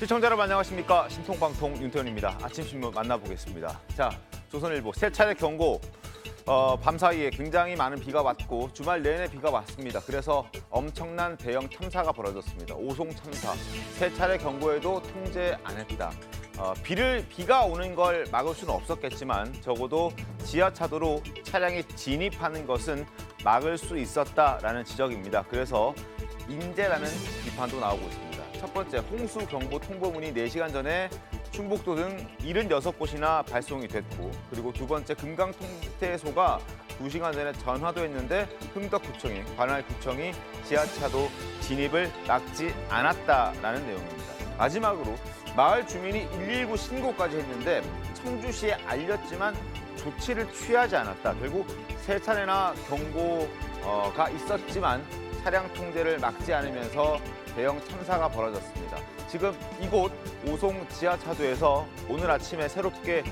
시청자 여러분 안녕하십니까. 신통방통 윤태현입니다. 아침 신문 만나보겠습니다. 자, 조선일보 세 차례 경고. 밤사이에 굉장히 많은 비가 왔고 주말 내내 비가 왔습니다. 그래서 엄청난 대형 참사가 벌어졌습니다. 오송 참사. 세 차례 경고에도 통제 안 했다. 비가 오는 걸 막을 수는 없었겠지만 적어도 지하차도로 차량이 진입하는 것은 막을 수 있었다라는 지적입니다. 그래서 인재라는 비판도 나오고 있습니다. 첫 번째, 홍수 경보 통보문이 4시간 전에 충북도 등 76곳이나 발송이 됐고, 그리고 두 번째, 금강통제소가 2시간 전에 전화도 했는데 흥덕구청이, 관할구청이 지하차도 진입을 막지 않았다라는 내용입니다. 마지막으로 마을 주민이 119 신고까지 했는데 청주시에 알렸지만 조치를 취하지 않았다. 결국 세 차례나 경고가 있었지만 차량 통제를 막지 않으면서 대형 참사가 벌어졌습니다. 지금 이곳 오송 지하차도에서 오늘 아침에 새롭게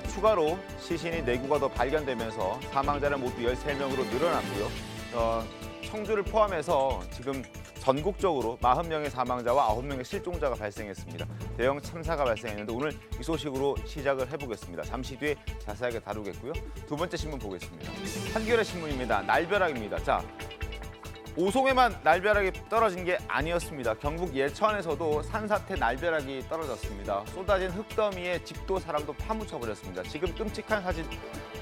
추가로 시신이 4구가 더 발견되면서 사망자는 모두 13명으로 늘어났고요. 청주를 포함해서 지금 전국적으로 40명의 사망자와 9명의 실종자가 발생했습니다. 대형 참사가 발생했는데 오늘 이 소식으로 시작을 해보겠습니다. 잠시 뒤에 자세하게 다루겠고요. 두 번째 신문 보겠습니다. 한겨레 신문입니다. 날벼락입니다. 자, 오송에만 날벼락이 떨어진 게 아니었습니다. 경북 예천에서도 산사태 날벼락이 떨어졌습니다. 쏟아진 흙더미에 집도 사람도 파묻혀버렸습니다. 지금 끔찍한 사진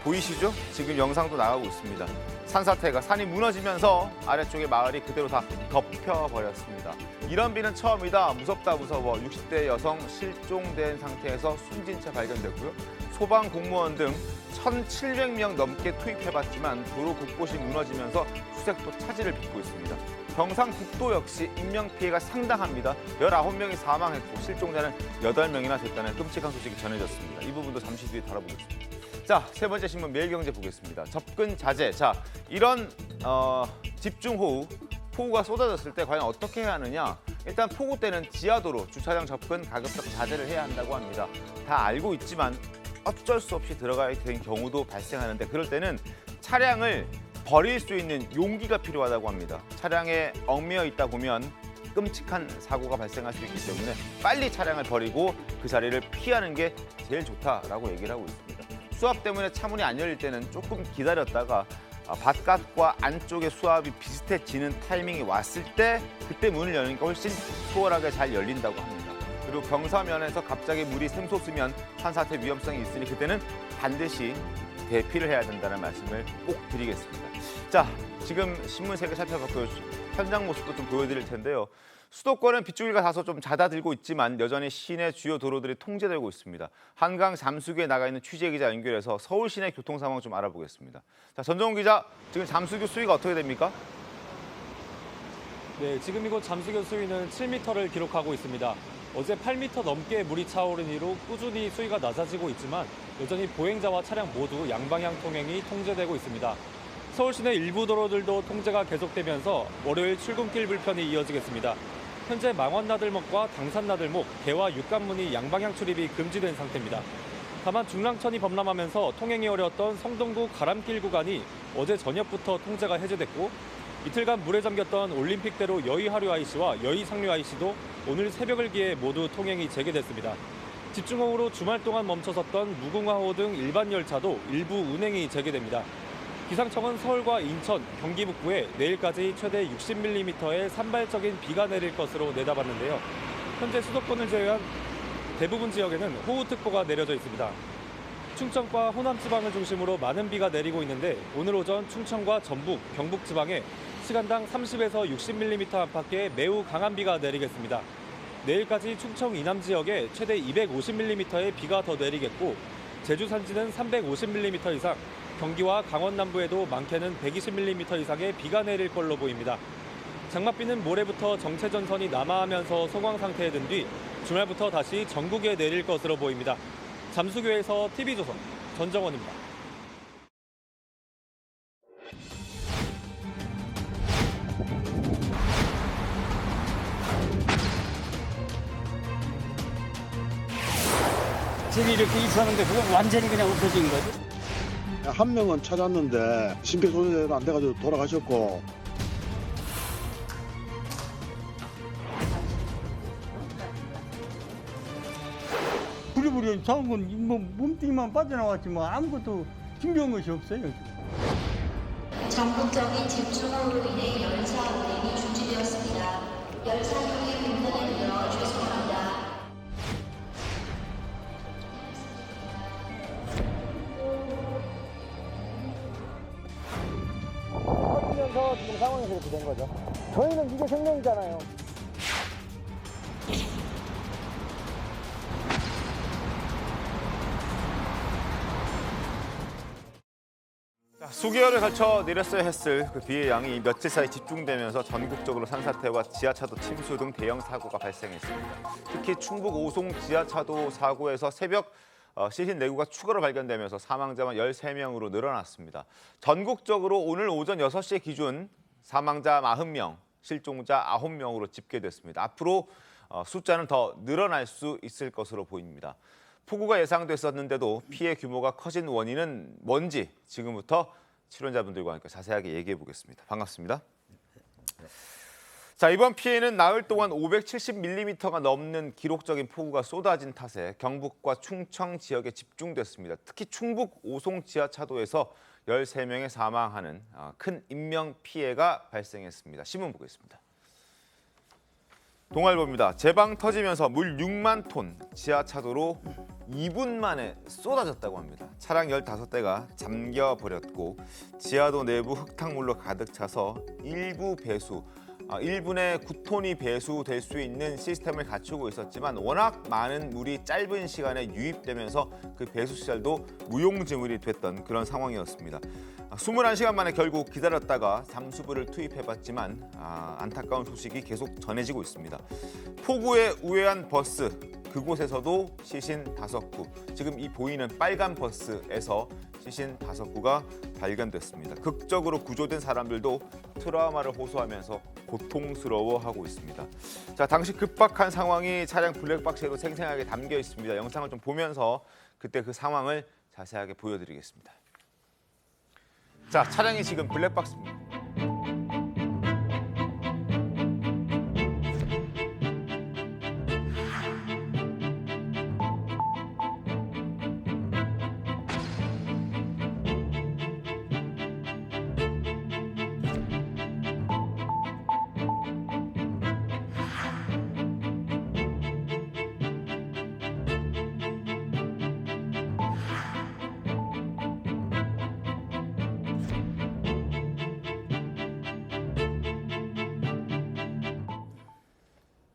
보이시죠? 지금 영상도 나가고 있습니다. 산사태가 산이 무너지면서 아래쪽의 마을이 그대로 다 덮여버렸습니다. 이런 비는 처음이다. 무섭다 무서워. 60대 여성 실종된 상태에서 숨진 채 발견됐고요. 소방 공무원 등 1,700명 넘게 투입해봤지만 도로 곳곳이 무너지면서 수색도 차질을 빚고 있습니다. 경상북도 역시 인명피해가 상당합니다. 19명이 사망했고 실종자는 8명이나 됐다는 끔찍한 소식이 전해졌습니다. 이 부분도 잠시 뒤에 다뤄보겠습니다. 자, 세 번째 신문 매일경제 보겠습니다. 접근 자제. 자, 이런 집중호우, 폭우가 쏟아졌을 때 과연 어떻게 해야 하느냐? 일단 폭우 때는 지하도로 주차장 접근 가급적 자제를 해야 한다고 합니다. 다 알고 있지만 어쩔 수 없이 들어가야 되는 경우도 발생하는데 그럴 때는 차량을 버릴 수 있는 용기가 필요하다고 합니다. 차량에 얽매여 있다 보면 끔찍한 사고가 발생할 수 있기 때문에 빨리 차량을 버리고 그 자리를 피하는 게 제일 좋다라고 얘기를 하고 있습니다. 수압 때문에 차문이 안 열릴 때는 조금 기다렸다가 바깥과 안쪽의 수압이 비슷해지는 타이밍이 왔을 때 그때 문을 여니까 훨씬 수월하게 잘 열린다고 합니다. 그리고 경사면에서 갑자기 물이 샘솟으면 산사태 위험성이 있으니 그때는 반드시 대피를 해야 된다는 말씀을 꼭 드리겠습니다. 자, 지금 신문 3개 살펴봤고요. 현장 모습도 좀 보여드릴 텐데요. 수도권은 빗줄기가 다소 좀 잦아들고 있지만 여전히 시내 주요 도로들이 통제되고 있습니다. 한강 잠수교에 나가 있는 취재 기자 연결해서 서울 시내 교통 상황 좀 알아보겠습니다. 자, 전정훈 기자, 지금 잠수교 수위가 어떻게 됩니까? 네, 지금 이곳 잠수교 수위는 7m를 기록하고 있습니다. 어제 8m 넘게 물이 차오른 이후 꾸준히 수위가 낮아지고 있지만 여전히 보행자와 차량 모두 양방향 통행이 통제되고 있습니다. 서울 시내 일부 도로들도 통제가 계속되면서 월요일 출근길 불편이 이어지겠습니다. 현재 망원나들목과 당산나들목, 개와 육관문이 양방향 출입이 금지된 상태입니다. 다만 중랑천이 범람하면서 통행이 어려웠던 성동구 가람길 구간이 어제 저녁부터 통제가 해제됐고 이틀간 물에 잠겼던 올림픽대로 여의하류 IC와 여의상류 IC도 오늘 새벽을 기해 모두 통행이 재개됐습니다. 집중호우로 주말 동안 멈춰섰던 무궁화호 등 일반 열차도 일부 운행이 재개됩니다. 기상청은 서울과 인천, 경기 북부에 내일까지 최대 60mm의 산발적인 비가 내릴 것으로 내다봤는데요. 현재 수도권을 제외한 대부분 지역에는 호우특보가 내려져 있습니다. 충청과 호남 지방을 중심으로 많은 비가 내리고 있는데 오늘 오전 충청과 전북, 경북 지방에 시간당 30에서 60mm 안팎의 매우 강한 비가 내리겠습니다. 내일까지 충청 이남 지역에 최대 250mm의 비가 더 내리겠고 제주 산지는 350mm 이상, 경기와 강원 남부에도 많게는 120mm 이상의 비가 내릴 걸로 보입니다. 장맛비는 모레부터 정체전선이 남하하면서 소강 상태에 든 뒤 주말부터 다시 전국에 내릴 것으로 보입니다. 잠수교에서 TV조선 전정원입니다. 집이 이렇게 이사하는데 그건 완전히 그냥 없어진 거지. 한 명은 찾았는데 심폐소생술도 안 돼가지고 돌아가셨고 이제 자국은 뭐 몸뚱이만 빠져나왔지 뭐 아무것도 준비한 것이 없어요. 지금. 전국적인 집중호우로 인해 열차 운행이 중지되었습니다. 열차용의 분량에 들어 죄송합니다. 터지면서 지금 상황이 그렇게 된 거죠. 저희는 이게 생명이잖아요. 자, 수개월에 걸쳐 내렸어야 했을 그 비의 양이 며칠 사이 집중되면서 전국적으로 산사태와 지하차도 침수 등 대형 사고가 발생했습니다. 특히 충북 오송 지하차도 사고에서 새벽 시신 4구가 추가로 발견되면서 사망자만 13명으로 늘어났습니다. 전국적으로 오늘 오전 6시 기준 사망자 40명, 실종자 9명으로 집계됐습니다. 앞으로 숫자는 더 늘어날 수 있을 것으로 보입니다. 폭우가 예상됐었는데도 피해 규모가 커진 원인은 뭔지 지금부터 출연자분들과 함께 자세하게 얘기해 보겠습니다. 반갑습니다. 자, 이번 피해는 나흘 동안 570mm가 넘는 기록적인 폭우가 쏟아진 탓에 경북과 충청 지역에 집중됐습니다. 특히 충북 오송 지하차도에서 13명이 사망하는 큰 인명 피해가 발생했습니다. 신문 보겠습니다. 동아일보입니다. 제방 터지면서 물 6만 톤 지하차도로 2분 만에 쏟아졌다고 합니다. 차량 15대가 잠겨버렸고 지하도 내부 흙탕물로 가득 차서 일부 배수, 1분에 9톤이 배수될 수 있는 시스템을 갖추고 있었지만 워낙 많은 물이 짧은 시간에 유입되면서 그 배수 시설도 무용지물이 됐던 그런 상황이었습니다. 21시간 만에 결국 기다렸다가 잠수부를 투입해봤지만 안타까운 소식이 계속 전해지고 있습니다. 폭우에 우회한 버스, 그곳에서도 시신 5구, 지금 이 보이는 빨간 버스에서 시신 5구가 발견됐습니다. 극적으로 구조된 사람들도 트라우마를 호소하면서 고통스러워하고 있습니다. 자, 당시 급박한 상황이 차량 블랙박스에도 생생하게 담겨 있습니다. 영상을 좀 보면서 그때 그 상황을 자세하게 보여드리겠습니다. 자, 차량이 지금 블랙박스입니다.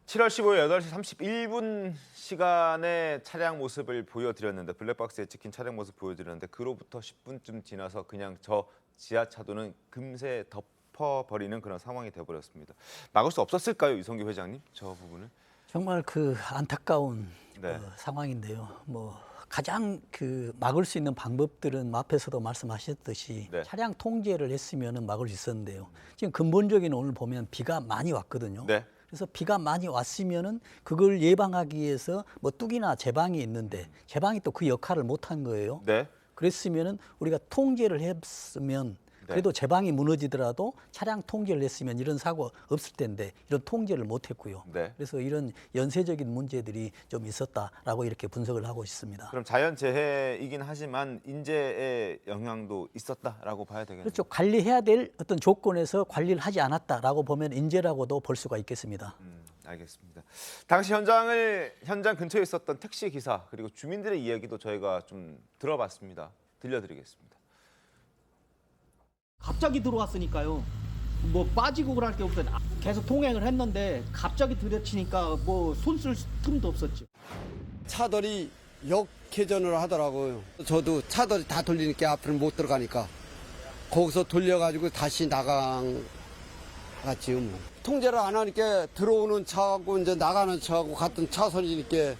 (7월 15일) 8시 31분 시간에 차량 모습을 보여드렸는데 블랙박스에 찍힌 차량 모습 보여드렸는데 그로부터 10분쯤 지나서 그냥 저 지하차도는 금세 덮어버리는 그런 상황이 돼버렸습니다. 막을 수 없었을까요, 이성규 회장님? 저 부분을? 정말 그 안타까운 네. 상황인데요. 뭐 가장 그 막을 수 있는 방법들은 앞에서도 말씀하셨듯이 네. 차량 통제를 했으면은 막을 수 있었는데요. 지금 근본적인 오늘 보면 비가 많이 왔거든요. 네. 그래서 비가 많이 왔으면은 그걸 예방하기 위해서 뭐 뚝이나 제방이 있는데 제방이 또 그 역할을 못한 거예요. 네. 그랬으면은 우리가 통제를 했으면 그래도 제방이 무너지더라도 차량 통제를 했으면 이런 사고 없을 텐데 이런 통제를 못했고요. 네. 그래서 이런 연쇄적인 문제들이 좀 있었다라고 이렇게 분석을 하고 있습니다. 그럼 자연재해이긴 하지만 인재의 영향도 있었다라고 봐야 되겠네요. 그렇죠. 관리해야 될 어떤 조건에서 관리를 하지 않았다라고 보면 인재라고도 볼 수가 있겠습니다. 알겠습니다. 당시 현장 근처에 있었던 택시 기사 그리고 주민들의 이야기도 저희가 좀 들어봤습니다. 들려드리겠습니다. 갑자기 들어왔으니까요. 뭐 빠지고 그럴 게 없어요. 계속 통행을 했는데 갑자기 들여치니까 뭐 손 쓸 틈도 없었죠. 차들이 역회전을 하더라고요. 저도 차들이 다 돌리니까 앞으로 못 들어가니까 거기서 돌려가지고 다시 나간 같지요. 뭐. 통제를 안 하니까 들어오는 차하고 이제 나가는 차하고 같은 차선이니까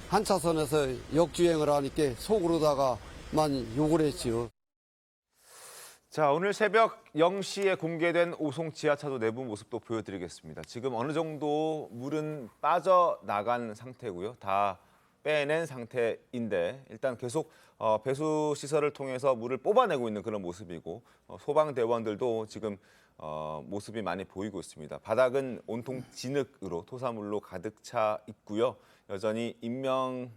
한 차선에서 역주행을 하니까 속으로다가만 욕을 했지요. 자, 오늘 새벽 0시에 공개된 오송 지하차도 내부 모습도 보여드리겠습니다. 지금 어느 정도 물은 빠져나간 상태고요. 다 빼낸 상태인데 일단 계속 배수 시설을 통해서 물을 뽑아내고 있는 그런 모습이고 소방대원들도 지금 모습이 많이 보이고 있습니다. 바닥은 온통 진흙으로 토사물로 가득 차 있고요. 여전히 인명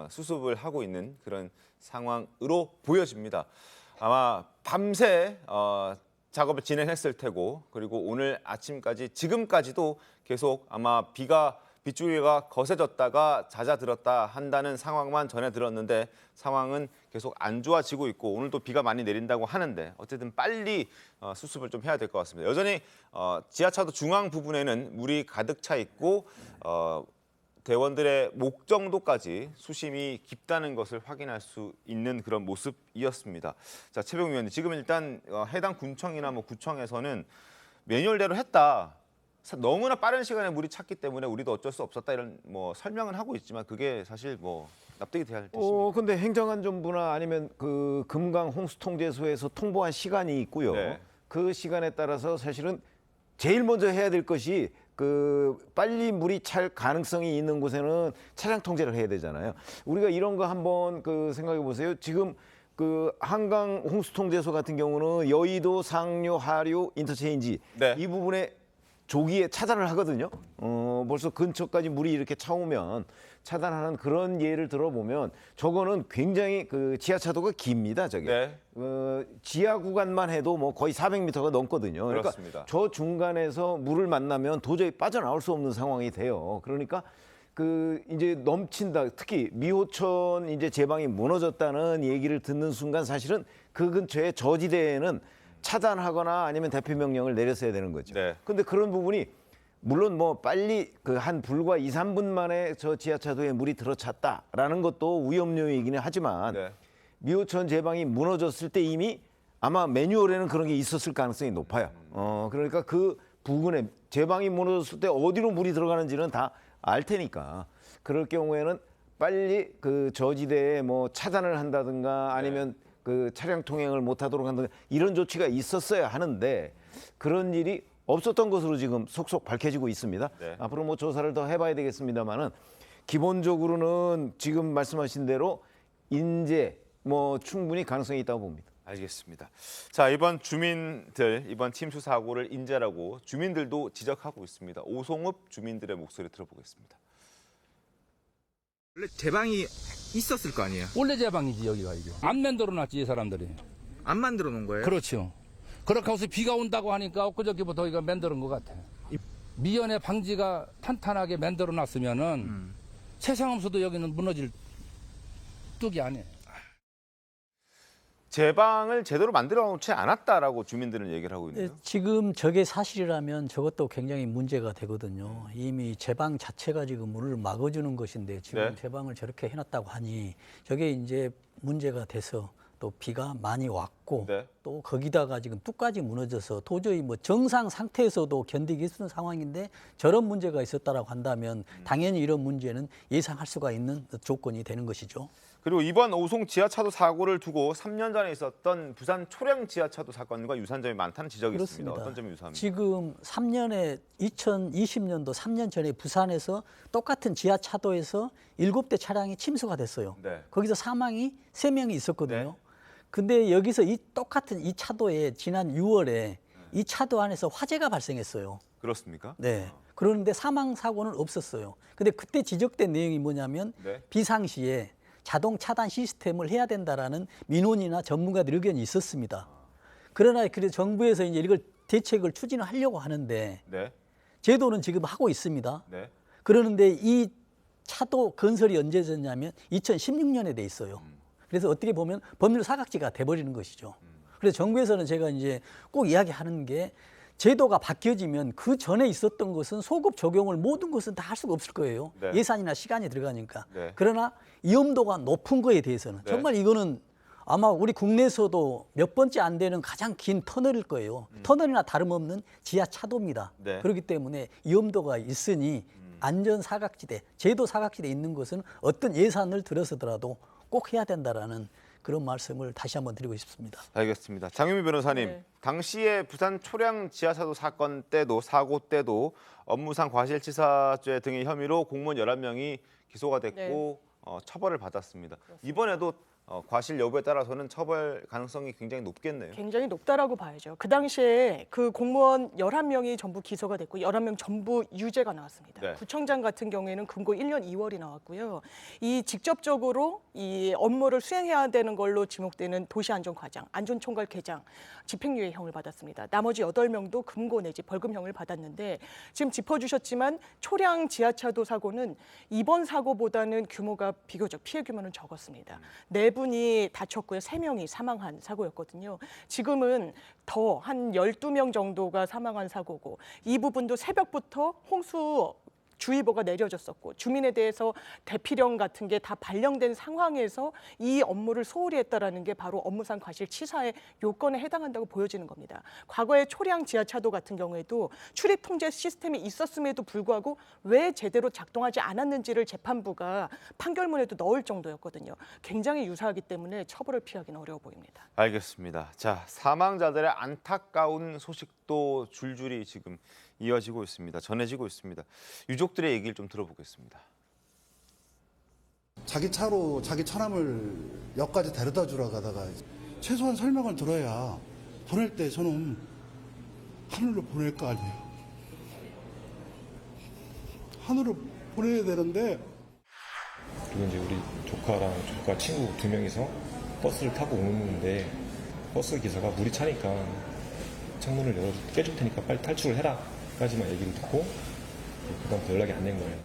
수습을 하고 있는 그런 상황으로 보여집니다. 아마 밤새 작업을 진행했을 테고 그리고 오늘 아침까지 지금까지도 계속 아마 빗줄기가 거세졌다가 잦아들었다 한다는 상황만 전해 들었는데 상황은 계속 안 좋아지고 있고 오늘도 비가 많이 내린다고 하는데 어쨌든 빨리 수습을 좀 해야 될 것 같습니다. 여전히 지하차도 중앙 부분에는 물이 가득 차 있고 대원들의 목 정도까지 수심이 깊다는 것을 확인할 수 있는 그런 모습이었습니다. 자, 최병우 위원님, 지금 일단 해당 군청이나 뭐 구청에서는 매뉴얼대로 했다. 너무나 빠른 시간에 물이 찼기 때문에 우리도 어쩔 수 없었다 이런 뭐 설명은 하고 있지만 그게 사실 뭐 납득이 돼야 할 뜻입니다. 근데 행정안전부나 아니면 그 금강 홍수통제소에서 통보한 시간이 있고요. 네. 그 시간에 따라서 사실은 제일 먼저 해야 될 것이 그 빨리 물이 찰 가능성이 있는 곳에는 차량 통제를 해야 되잖아요. 우리가 이런 거 한번 그 생각해 보세요. 지금 그 한강 홍수통제소 같은 경우는 여의도 상류 하류 인터체인지 네. 이 부분에 조기에 차단을 하거든요. 벌써 근처까지 물이 이렇게 차오면 차단하는 그런 예를 들어보면 저거는 굉장히 그 지하차도가 깁니다. 저게 네. 지하 구간만 해도 뭐 거의 400m가 넘거든요. 그러니까 그렇습니다. 저 중간에서 물을 만나면 도저히 빠져나올 수 없는 상황이 돼요. 그러니까 그 이제 넘친다. 특히 미호천 이제 제방이 무너졌다는 얘기를 듣는 순간 사실은 그 근처에 저지대에는 차단하거나 아니면 대피 명령을 내렸어야 되는 거죠. 네. 근데 그런 부분이 물론 뭐 빨리 그 한 불과 2, 3분 만에 저 지하차도에 물이 들어찼다라는 것도 위험요이기는 하지만 네. 미호천 제방이 무너졌을 때 이미 아마 매뉴얼에는 그런 게 있었을 가능성이 높아요. 그러니까 그 부근에 제방이 무너졌을 때 어디로 물이 들어가는지는 다 알 테니까 그럴 경우에는 빨리 그 저지대에 뭐 차단을 한다든가 아니면 그 차량 통행을 못하도록 한다든가 이런 조치가 있었어야 하는데 그런 일이 없었던 것으로 지금 속속 밝혀지고 있습니다. 네. 앞으로 뭐 조사를 더 해봐야 되겠습니다만은 기본적으로는 지금 말씀하신 대로 인재 뭐 충분히 가능성이 있다고 봅니다. 알겠습니다. 자, 이번 침수 사고를 인재라고 주민들도 지적하고 있습니다. 오송읍 주민들의 목소리 들어보겠습니다. 원래 제방이 있었을 거 아니에요? 원래 제방이지 여기가 이게. 안 만들어놨지 이 사람들이. 안 만들어 놓은 거예요? 그렇죠. 그렇게 해서 비가 온다고 하니까 엊그저께부터 이거 만드는 것 같아. 미연의 방지가 탄탄하게 만들어놨으면은 세상 없어도 여기는 무너질 뚝이 아니에요. 제방을 제대로 만들어 놓지 않았다라고 주민들은 얘기를 하고 있네요. 지금 저게 사실이라면 저것도 굉장히 문제가 되거든요. 이미 제방 자체가 지금 물을 막아주는 것인데 지금 네. 제방을 저렇게 해놨다고 하니 저게 이제 문제가 돼서 또 비가 많이 왔고 네. 또 거기다가 지금 뚝까지 무너져서 도저히 뭐 정상 상태에서도 견디기 힘든 상황인데 저런 문제가 있었다라고 한다면 당연히 이런 문제는 예상할 수가 있는 조건이 되는 것이죠. 그리고 이번 오송 지하차도 사고를 두고 3년 전에 있었던 부산 초량 지하차도 사건과 유사한 점이 많다는 지적이 그렇습니다. 있습니다. 어떤 점이 유사합니까? 지금 2020년도 3년 전에 부산에서 똑같은 지하차도에서 7대 차량이 침수가 됐어요. 네. 거기서 사망이 3명이 있었거든요. 근데 여기서 똑같은 이 차도에 지난 6월에 이 차도 안에서 화재가 발생했어요. 그렇습니까? 네. 그런데 사망 사고는 없었어요. 근데 그때 지적된 내용이 뭐냐면 네. 비상시에 자동 차단 시스템을 해야 된다라는 민원이나 전문가들 의견이 있었습니다. 그러나 그래서 정부에서 이제 이걸 대책을 추진을 하려고 하는데 네. 제도는 지금 하고 있습니다. 네. 그러는데 이 차도 건설이 언제 됐냐면 2016년에 돼 있어요. 그래서 어떻게 보면 법률 사각지가 돼버리는 것이죠. 그래서 정부에서는 제가 이제 꼭 이야기하는 게 제도가 바뀌어지면 그 전에 있었던 것은 소급 적용을 모든 것은 다 할 수가 없을 거예요. 네. 예산이나 시간이 들어가니까. 네. 그러나 위험도가 높은 거에 대해서는 네. 정말 이거는 아마 우리 국내에서도 몇 번째 안 되는 가장 긴 터널일 거예요. 터널이나 다름없는 지하 차도입니다. 네. 그렇기 때문에 위험도가 있으니 안전 사각지대, 제도 사각지대에 있는 것은 어떤 예산을 들어서더라도 꼭 해야 된다라는 그런 말씀을 다시 한번 드리고 싶습니다. 알겠습니다. 장유미 변호사님, 네. 당시에 부산 초량 지하차도 사건 때도 사고 때도 업무상 과실치사죄 등의 혐의로 공무원 11명이 기소가 됐고 처벌을 받았습니다. 이번에도 과실 여부에 따라서는 처벌 가능성이 굉장히 높겠네요. 굉장히 높다라고 봐야죠. 그 당시에 그 공무원 11명이 전부 기소가 됐고 11명 전부 유죄가 나왔습니다. 네. 구청장 같은 경우에는 금고 1년 2월이 나왔고요. 이 직접적으로 이 업무를 수행해야 되는 걸로 지목되는 도시안전과장, 안전총괄과장 집행유예형을 받았습니다. 나머지 8명도 금고 내지 벌금형을 받았는데 지금 짚어주셨지만 초량 지하차도 사고는 이번 사고보다는 규모가 비교적 피해 규모는 적었습니다. 4분이 다쳤고요. 3명이 사망한 사고였거든요. 지금은 더 한 12명 정도가 사망한 사고고 이 부분도 새벽부터 홍수 주의보가 내려졌었고 주민에 대해서 대피령 같은 게 다 발령된 상황에서 이 업무를 소홀히 했다라는 게 바로 업무상 과실치사의 요건에 해당한다고 보여지는 겁니다. 과거에 초량 지하차도 같은 경우에도 출입 통제 시스템이 있었음에도 불구하고 왜 제대로 작동하지 않았는지를 재판부가 판결문에도 넣을 정도였거든요. 굉장히 유사하기 때문에 처벌을 피하기는 어려워 보입니다. 알겠습니다. 자, 사망자들의 안타까운 소식도 줄줄이 지금 이어지고 있습니다. 전해지고 있습니다. 유족들의 얘기를 좀 들어보겠습니다. 자기 차로 자기 처남을 역까지 데려다 주러 가다가 최소한 설명을 들어야 보낼 때 저는 하늘로 보낼 거 아니에요. 하늘로 보내야 되는데. 그리고 이제 우리 조카랑 조카 친구 2명이서 버스를 타고 오는데 버스 기사가 물이 차니까 창문을 깨줄 테니까 빨리 탈출을 해라 까지만 얘기를 듣고 그다음부터 연락이 안 된 거예요.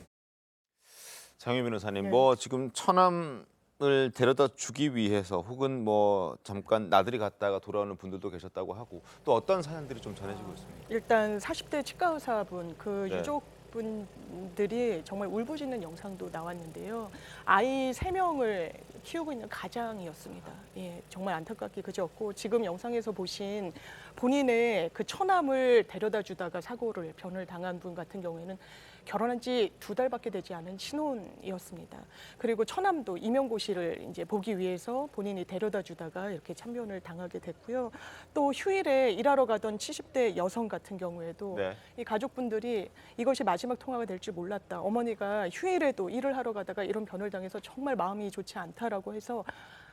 장유 변호사님, 네. 뭐 지금 처남을 데려다 주기 위해서 혹은 뭐 잠깐 나들이 갔다가 돌아오는 분들도 계셨다고 하고 또 어떤 사연들이 좀 전해지고 있습니다. 일단 40대 치과 의사분 그 네. 유족분들이 정말 울부짖는 영상도 나왔는데요. 아이 3명을 키우고 있는 가장이었습니다. 예, 정말 안타깝게 그저었고 지금 영상에서 보신 본인의 그 처남을 데려다 주다가 사고를 변을 당한 분 같은 경우에는 결혼한 지 2달밖에 되지 않은 신혼이었습니다. 그리고 처남도 임용고시를 이제 보기 위해서 본인이 데려다 주다가 이렇게 참변을 당하게 됐고요. 또 휴일에 일하러 가던 70대 여성 같은 경우에도 네. 이 가족분들이 이것이 마지막 통화가 될 줄 몰랐다. 어머니가 휴일에도 일을 하러 가다가 이런 변을 당해서 정말 마음이 좋지 않다라고 해서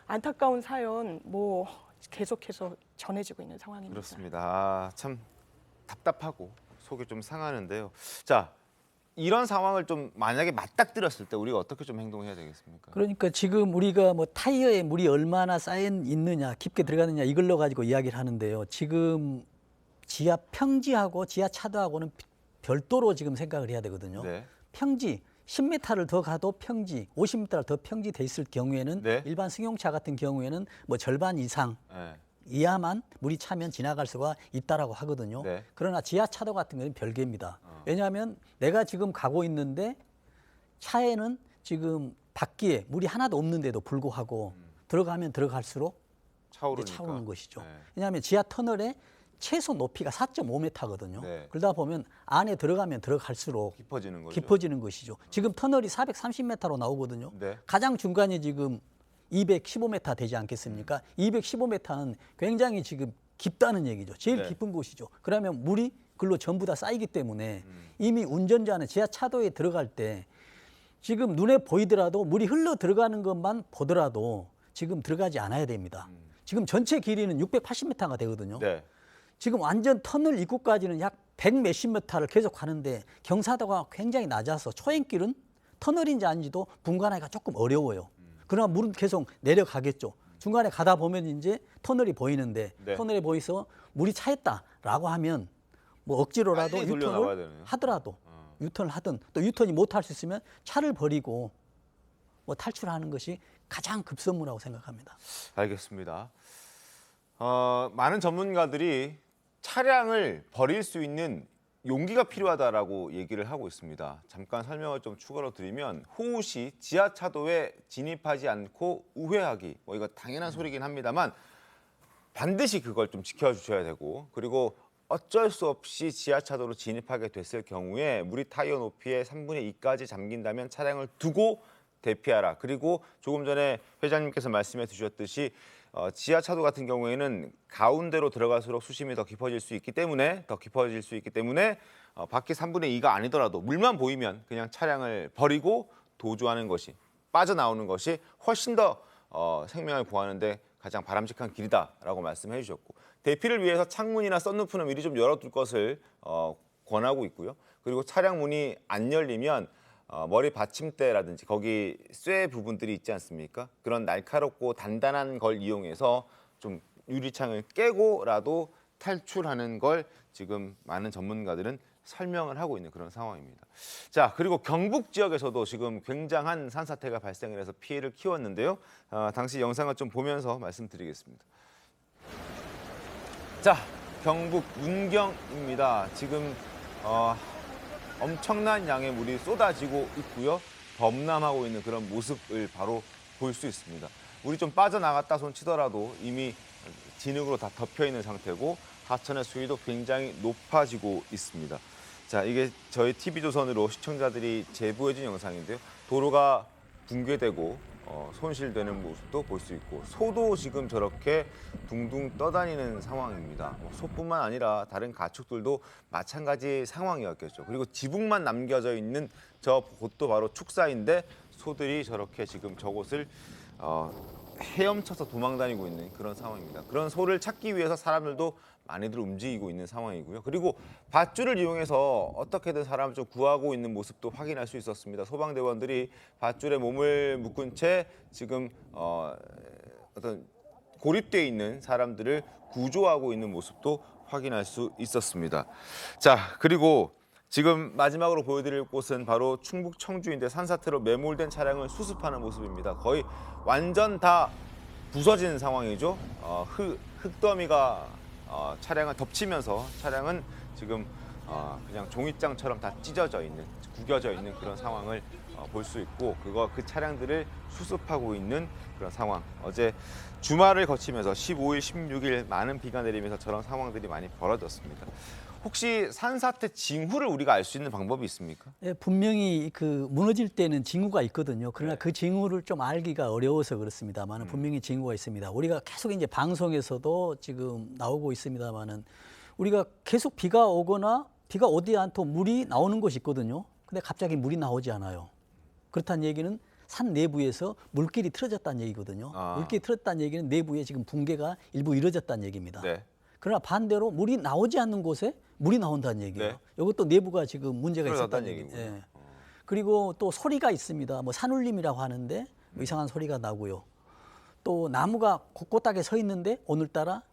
안타까운 사연 뭐 계속해서 전해지고 있는 상황입니다. 그렇습니다. 아, 참 답답하고 속이 좀 상하는데요. 자, 이런 상황을 좀 만약에 맞닥뜨렸을 때 우리가 어떻게 좀 행동해야 되겠습니까? 그러니까 지금 우리가 뭐 타이어에 물이 얼마나 쌓여 있느냐, 깊게 들어가느냐 이걸로 가지고 이야기를 하는데요. 지금 지하 평지하고 지하 차도하고는 별도로 지금 생각을 해야 되거든요. 네. 평지 10m를 더 가도 평지, 50m를 더 평지 돼 있을 경우에는 네. 일반 승용차 같은 경우에는 뭐 절반 이상 네. 이하만 물이 차면 지나갈 수가 있다라고 하거든요. 네. 그러나 지하 차도 같은 경우는 별개입니다. 왜냐하면 내가 지금 가고 있는데 차에는 지금 바퀴에 물이 하나도 없는데도 불구하고 들어가면 들어갈수록 차오르니까. 차오르는 것이죠. 네. 왜냐하면 지하 터널의 최소 높이가 4.5m거든요. 네. 그러다 보면 안에 들어가면 들어갈수록 깊어지는 거죠. 깊어지는 것이죠. 지금 터널이 430m로 나오거든요. 네. 가장 중간에 지금 215m 되지 않겠습니까? 215m는 굉장히 지금 깊다는 얘기죠. 제일 네. 깊은 곳이죠. 그러면 물이 글로 전부 다 쌓이기 때문에 이미 운전자는 지하 차도에 들어갈 때 지금 눈에 보이더라도 물이 흘러 들어가는 것만 보더라도 지금 들어가지 않아야 됩니다. 지금 전체 길이는 680m가 되거든요. 네. 지금 완전 터널 입구까지는 약 100 몇십 미터를 계속 가는데 경사도가 굉장히 낮아서 초행길은 터널인지 아닌지도 분간하기가 조금 어려워요. 그러나 물은 계속 내려가겠죠. 중간에 가다 보면 이제 터널이 보이는데 네. 터널에 보이서 물이 차있다라고 하면 뭐 억지로라도 빨리 돌려 나와야 유턴을 되네요. 하더라도 유턴을 하든 또 유턴이 못할 수 있으면 차를 버리고 뭐 탈출하는 것이 가장 급선무라고 생각합니다. 알겠습니다. 많은 전문가들이 차량을 버릴 수 있는 용기가 필요하다라고 얘기를 하고 있습니다. 잠깐 설명을 좀 추가로 드리면 호우 시 지하차도에 진입하지 않고 우회하기, 뭐 이거 당연한 소리긴 합니다만 반드시 그걸 좀 지켜주셔야 되고, 그리고 어쩔 수 없이 지하차도로 진입하게 됐을 경우에 물이 타이어 높이의 3분의 2까지 잠긴다면 차량을 두고 대피하라. 그리고 조금 전에 회장님께서 말씀해 주셨듯이 지하차도 같은 경우에는 가운데로 들어갈수록 수심이 더 깊어질 수 있기 때문에 바퀴 3분의 2가 아니더라도 물만 보이면 그냥 차량을 버리고 도주하는 것이, 빠져나오는 것이 훨씬 더 생명을 구하는데 가장 바람직한 길이다라고 말씀해 주셨고 대피를 위해서 창문이나 썬루프는 미리 좀 열어둘 것을 권하고 있고요. 그리고 차량 문이 안 열리면 머리 받침대라든지 거기 쇠 부분들이 있지 않습니까? 그런 날카롭고 단단한 걸 이용해서 좀 유리창을 깨고라도 탈출하는 걸 지금 많은 전문가들은 설명을 하고 있는 그런 상황입니다. 자, 그리고 경북 지역에서도 지금 굉장한 산사태가 발생을 해서 피해를 키웠는데요. 당시 영상을 좀 보면서 말씀드리겠습니다. 자, 경북 문경입니다. 지금 엄청난 양의 물이 쏟아지고 있고요. 범람하고 있는 그런 모습을 바로 볼 수 있습니다. 물이 좀 빠져나갔다 손 치더라도 이미 진흙으로 다 덮여 있는 상태고 하천의 수위도 굉장히 높아지고 있습니다. 자, 이게 저희 TV조선으로 시청자들이 제보해준 영상인데요. 도로가 붕괴되고 손실되는 모습도 볼 수 있고 소도 지금 저렇게 둥둥 떠다니는 상황입니다. 소뿐만 아니라 다른 가축들도 마찬가지 상황이었겠죠. 그리고 지붕만 남겨져 있는 저 곳도 바로 축사인데 소들이 저렇게 지금 저곳을 헤엄쳐서 도망다니고 있는 그런 상황입니다. 그런 소를 찾기 위해서 사람들도 많이들 움직이고 있는 상황이고요. 그리고 밧줄을 이용해서 어떻게든 사람을 좀 구하고 있는 모습도 확인할 수 있었습니다. 소방대원들이 밧줄에 몸을 묶은 채 지금 어떤 고립되어 있는 사람들을 구조하고 있는 모습도 확인할 수 있었습니다. 자, 그리고 지금 마지막으로 보여드릴 곳은 바로 충북 청주인데 산사태로 매몰된 차량을 수습하는 모습입니다. 거의 완전 다 부서진 상황이죠. 흙더미가 차량을 덮치면서 차량은 지금 그냥 종이장처럼 다 찢어져 있는, 구겨져 있는 그런 상황을 볼 수 있고 그 차량들을 수습하고 있는 그런 상황. 어제 주말을 거치면서 15일, 16일 많은 비가 내리면서 저런 상황들이 많이 벌어졌습니다. 혹시 산사태 징후를 우리가 알 수 있는 방법이 있습니까? 네, 분명히 그 무너질 때는 징후가 있거든요. 그러나 그 징후를 좀 알기가 어려워서 그렇습니다만 분명히 징후가 있습니다. 우리가 계속 이제 방송에서도 지금 나오고 있습니다만은 우리가 계속 비가 오거나 비가 오지 않도록 물이 나오는 곳이 있거든요. 근데 갑자기 물이 나오지 않아요. 그렇다는 얘기는 산 내부에서 물길이 틀어졌다는 얘기거든요. 물길이 틀어졌다는 얘기는 내부에 지금 붕괴가 일부 이루어졌다는 얘기입니다. 네. 그러나 반대로 물이 나오지 않는 곳에 물이 나온다는 얘기예요. 네. 이것도 내부가 지금 문제가 있었다는 얘기군요. 예. 그리고 또 소리가 있습니다. 뭐 산울림이라고 하는데 뭐 이상한 소리가 나고요. 또 나무가 곳곳하게 서 있는데 오늘따라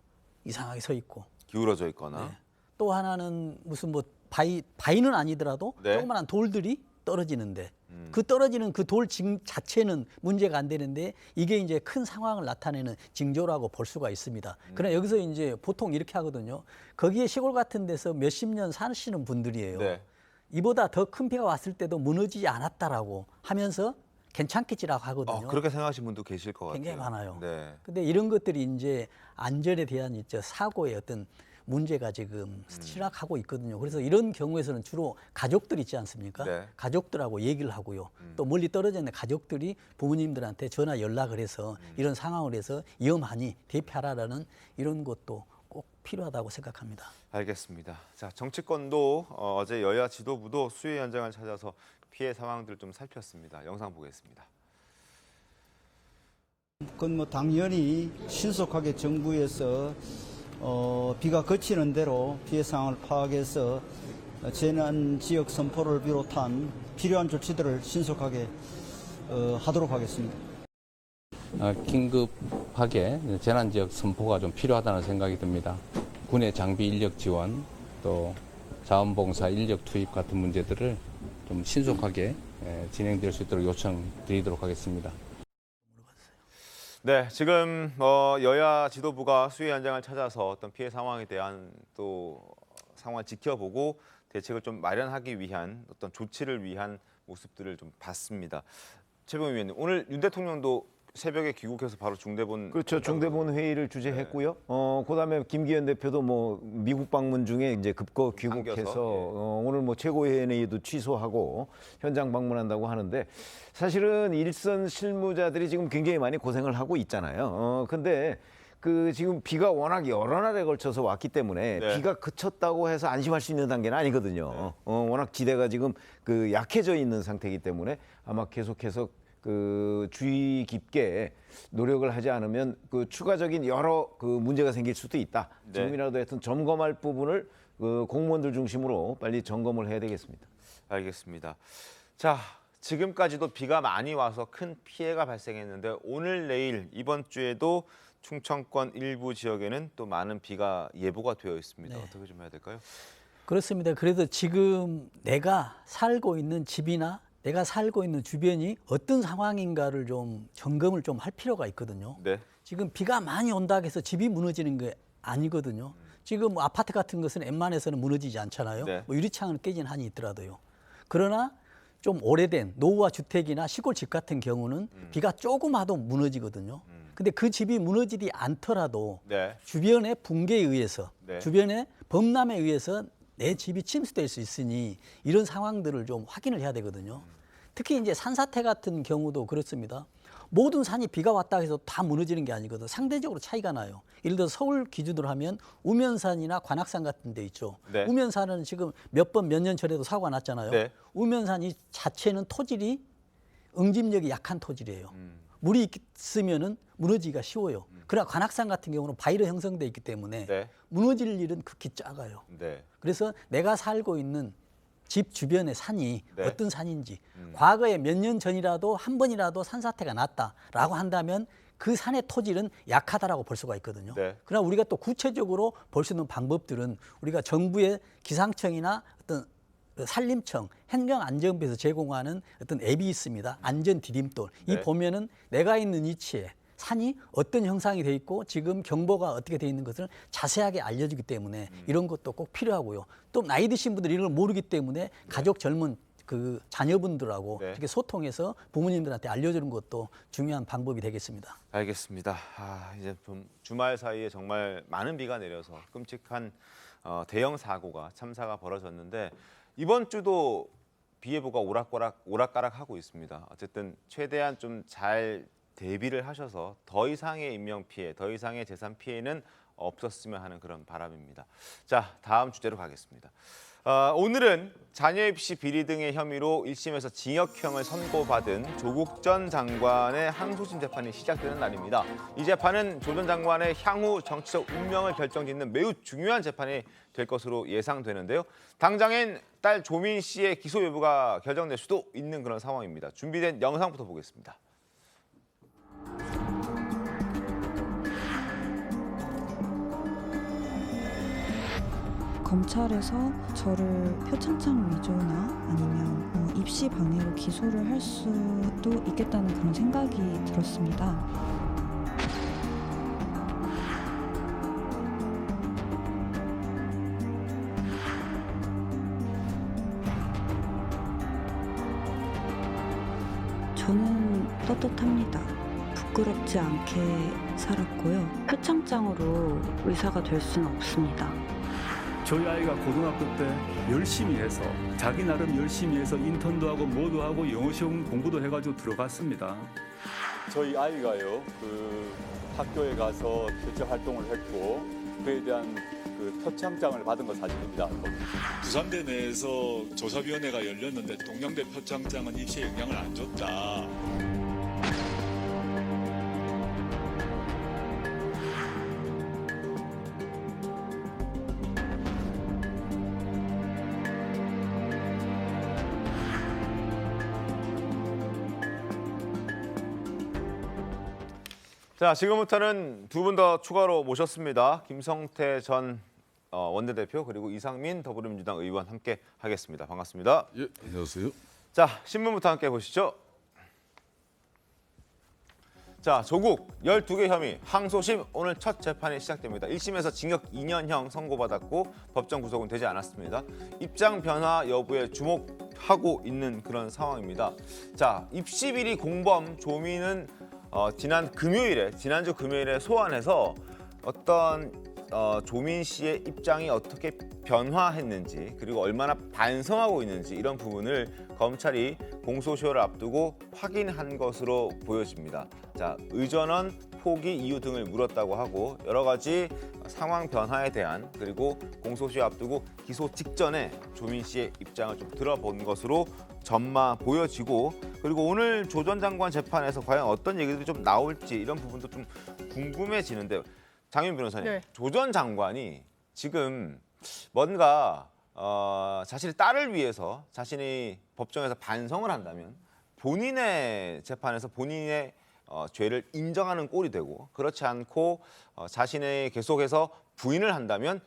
이상하게 서 있고. 기울어져 있거나. 네. 또 하나는 무슨 뭐 바위는 아니더라도 네. 조그마한 돌들이 떨어지는데 그 떨어지는 그 돌 자체는 문제가 안 되는데 이게 이제 큰 상황을 나타내는 징조라고 볼 수가 있습니다. 그러나 여기서 이제 보통 이렇게 하거든요. 거기에 시골 같은 데서 몇십 년 사시는 분들이에요. 네. 이보다 더 큰 비가 왔을 때도 무너지지 않았다라고 하면서 괜찮겠지라고 하거든요. 그렇게 생각하시는 분도 계실 것 같아요. 굉장히 많아요. 네. 근데 이런 것들이 이제 안전에 대한 사고의 어떤 문제가 지금 시작하고 있거든요. 그래서 이런 경우에서는 주로 가족들 있지 않습니까? 네. 가족들하고 얘기를 하고요. 또 멀리 떨어져 있는 가족들이 부모님들한테 전화 연락을 해서 이런 상황을 해서 위험하니 대피하라라는 이런 것도 꼭 필요하다고 생각합니다. 알겠습니다. 자, 정치권도 어제 여야 지도부도 수해 현장을 찾아서 피해 상황들을 좀 살폈습니다. 영상 보겠습니다. 그건 뭐 당연히 신속하게 정부에서 비가 그치는 대로 피해 상황을 파악해서 재난 지역 선포를 비롯한 필요한 조치들을 신속하게 하도록 하겠습니다. 긴급하게 재난 지역 선포가 좀 필요하다는 생각이 듭니다. 군의 장비 인력 지원, 또 자원봉사 인력 투입 같은 문제들을 좀 신속하게 진행될 수 있도록 요청드리도록 하겠습니다. 네, 지금 여야 지도부가 수해 현장을 찾아서 어떤 피해 상황에 대한 또 상황을 지켜보고 대책을 좀 마련하기 위한 어떤 조치를 위한 모습들을 좀 봤습니다. 최병희 위원님, 오늘 윤 대통령도 새벽에 귀국해서 바로 중대본 그렇죠. 중대본 회의를 주재했고요. 그다음에 김기현 대표도 뭐 미국 방문 중에 이제 급거 귀국해서 오늘 뭐 최고위원회의도 취소하고 현장 방문한다고 하는데 사실은 일선 실무자들이 지금 굉장히 많이 고생을 하고 있잖아요. 근데 그 지금 비가 워낙 여러 날에 걸쳐서 왔기 때문에 네. 비가 그쳤다고 해서 안심할 수 있는 단계는 아니거든요. 워낙 지대가 지금 그 약해져 있는 상태이기 때문에 아마 계속해서 그 주의 깊게 노력을 하지 않으면 그 추가적인 여러 그 문제가 생길 수도 있다. 네. 지금이라도 하여튼 점검할 부분을 그 공무원들 중심으로 빨리 점검을 해야 되겠습니다. 알겠습니다. 자, 지금까지도 비가 많이 와서 큰 피해가 발생했는데 오늘 내일 이번 주에도 충청권 일부 지역에는 또 많은 비가 예보가 되어 있습니다. 네. 어떻게 좀 해야 될까요? 그렇습니다. 그래도 지금 내가 살고 있는 집이나 내가 살고 있는 주변이 어떤 상황인가를 좀 점검을 좀 할 필요가 있거든요. 네. 지금 비가 많이 온다고 해서 집이 무너지는 게 아니거든요. 지금 뭐 아파트 같은 것은 웬만해서는 무너지지 않잖아요. 네. 뭐 유리창은 깨진 한이 있더라도요. 그러나 좀 오래된 노후화 주택이나 시골집 같은 경우는 비가 조금 와도 무너지거든요. 근데 그 집이 무너지지 않더라도 네. 주변의 붕괴에 의해서 네. 주변의 범람에 의해서 내 집이 침수될 수 있으니 이런 상황들을 좀 확인을 해야 되거든요. 특히 이제 산사태 같은 경우도 그렇습니다. 모든 산이 비가 왔다 해서 다 무너지는 게 아니거든요. 상대적으로 차이가 나요. 예를 들어 서울 기준으로 하면 우면산이나 관악산 같은 데 있죠. 네. 우면산은 지금 몇 년 전에도 사고가 났잖아요. 네. 우면산이 자체는 토질이 응집력이 약한 토질이에요. 물이 있으면은 무너지기가 쉬워요. 그러나 관악산 같은 경우는 바위로 형성돼 있기 때문에 네. 무너질 일은 극히 작아요. 네. 그래서 내가 살고 있는 집 주변의 산이 네. 어떤 산인지 과거에 몇 년 전이라도 한 번이라도 산사태가 났다라고 한다면 그 산의 토질은 약하다라고 볼 수가 있거든요. 네. 그러나 우리가 또 구체적으로 볼 수 있는 방법들은 우리가 정부의 기상청이나 어떤 산림청, 행정안전부에서 제공하는 어떤 앱이 있습니다. 안전 디딤돌. 이 네. 보면은 내가 있는 위치에 산이 어떤 형상이 돼 있고 지금 경보가 어떻게 돼 있는 것을 자세하게 알려주기 때문에 이런 것도 꼭 필요하고요. 또 나이 드신 분들이 이런 걸 모르기 때문에 가족 젊은 그 자녀분들하고 네. 이렇게 소통해서 부모님들한테 알려주는 것도 중요한 방법이 되겠습니다. 알겠습니다. 이제 좀 주말 사이에 정말 많은 비가 내려서 끔찍한 대형 사고가 참사가 벌어졌는데 이번 주도 비 예보가 오락가락하고 있습니다. 어쨌든 최대한 좀 잘 대비를 하셔서 더 이상의 인명 피해, 더 이상의 재산 피해는 없었으면 하는 그런 바람입니다. 자, 다음 주제로 가겠습니다. 오늘은 자녀 입시 비리 등의 혐의로 1심에서 징역형을 선고받은 조국 전 장관의 항소심 재판이 시작되는 날입니다. 이 재판은 조 전 장관의 향후 정치적 운명을 결정짓는 매우 중요한 재판이 될 것으로 예상되는데요. 당장엔 딸 조민 씨의 기소 여부가 결정될 수도 있는 그런 상황입니다. 준비된 영상부터 보겠습니다. 검찰에서 저를 표창장 위조나 아니면 입시 방해로 기소를 할 수도 있겠다는 그런 생각이 들었습니다. 저는 떳떳합니다. 부끄럽지 않게 살았고요. 표창장으로 의사가 될 수는 없습니다. 저희 아이가 고등학교 때 열심히 해서 자기 나름 열심히 해서 인턴도 하고 뭐도 하고 영어 시험 공부도 해가지고 들어갔습니다. 저희 아이가요, 그 학교에 가서 실제 활동을 했고 그에 대한 그 표창장을 받은 거 사실입니다. 부산대 내에서 조사위원회가 열렸는데 동양대 표창장은 입시에 영향을 안 줬다. 자, 지금부터는 두 분 더 추가로 모셨습니다. 김성태 전 원내대표 그리고 이상민 더불어민주당 의원 함께 하겠습니다. 반갑습니다. 예, 안녕하세요. 자, 신문부터 함께 보시죠. 자, 조국 12개 혐의 항소심 오늘 첫 재판이 시작됩니다. 1심에서 징역 2년형 선고받았고 법정 구속은 되지 않았습니다. 입장 변화 여부에 주목하고 있는 그런 상황입니다. 자, 입시 비리 공범 조민은 지난주 금요일에 소환해서 어떤 조민 씨의 입장이 어떻게 변화했는지 그리고 얼마나 반성하고 있는지 이런 부분을 검찰이 공소시효를 앞두고 확인한 것으로 보여집니다. 자, 의전원 포기 이유 등을 물었다고 하고 여러 가지 상황 변화에 대한 그리고 공소시효 앞두고 기소 직전에 조민 씨의 입장을 좀 들어본 것으로 전마 보여지고 그리고 오늘 조 전 장관 재판에서 과연 어떤 얘기들이 좀 나올지 이런 부분도 좀 궁금해지는데 장윤 변호사님, 네. 조 전 장관이 지금 뭔가 자신의 딸을 위해서 자신이 법정에서 반성을 한다면 본인의 재판에서 본인의 죄를 인정하는 꼴이 되고 그렇지 않고 자신의 계속해서 부인을 한다면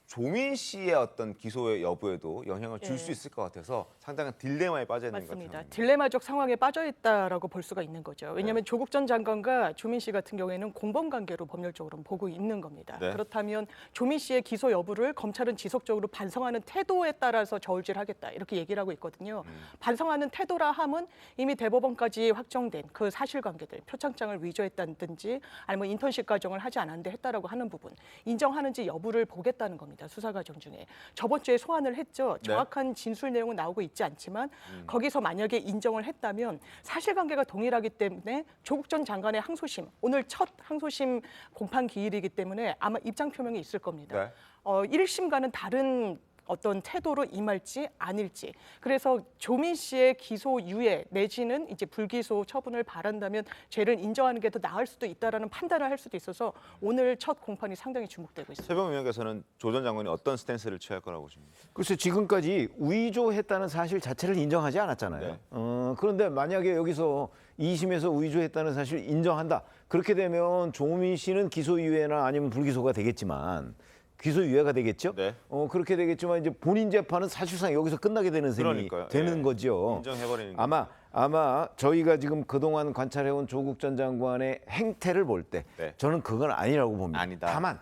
조민 씨의 어떤 기소의 여부에도 영향을 줄 수 있을 것 같아서 상당한 딜레마에 빠져 있는 것 같아요. 맞습니다. 딜레마적 상황에 빠져 있다라고 볼 수가 있는 거죠. 왜냐하면 조국 전 장관과 조민 씨 같은 경우에는 공범 관계로 법률적으로 보고 있는 겁니다. 네. 그렇다면 조민 씨의 기소 여부를 검찰은 지속적으로 반성하는 태도에 따라서 저울질하겠다 이렇게 얘기를 하고 있거든요. 반성하는 태도라 함은 이미 대법원까지 확정된 그 사실관계들, 표창장을 위조했다든지 아니면 인턴십 과정을 하지 않았는데 했다라고 하는 부분 인정하는지 여부를 보겠다는 겁니다. 수사 과정 중에 저번 주에 소환을 했죠. 정확한 진술 내용은 나오고 있지 않지만 거기서 만약에 인정을 했다면 사실관계가 동일하기 때문에 조국 전 장관의 항소심 오늘 첫 항소심 공판 기일이기 때문에 아마 입장 표명이 있을 겁니다. 1심과는 다른 어떤 태도로 임할지 아닐지. 그래서 조민 씨의 기소 유예 내지는 이제 불기소 처분을 바란다면 죄를 인정하는 게 더 나을 수도 있다라는 판단을 할 수도 있어서 오늘 첫 공판이 상당히 주목되고 있습니다. 최병호 위원께서는 조 전 장관이 어떤 스탠스를 취할 거라고 보십니까? 글쎄 지금까지 위조했다는 사실 자체를 인정하지 않았잖아요. 그런데 만약에 여기서 2심에서 위조했다는 사실을 인정한다. 그렇게 되면 조민 씨는 기소유예나 아니면 불기소가 되겠지만 기소유예가 되겠죠. 그렇게 되겠지만 이제 본인 재판은 사실상 여기서 끝나게 되는 셈이 되는 거죠. 인정해버리는 아마 저희가 지금 그동안 관찰해온 조국 전 장관의 행태를 볼 때 저는 그건 아니라고 봅니다. 다만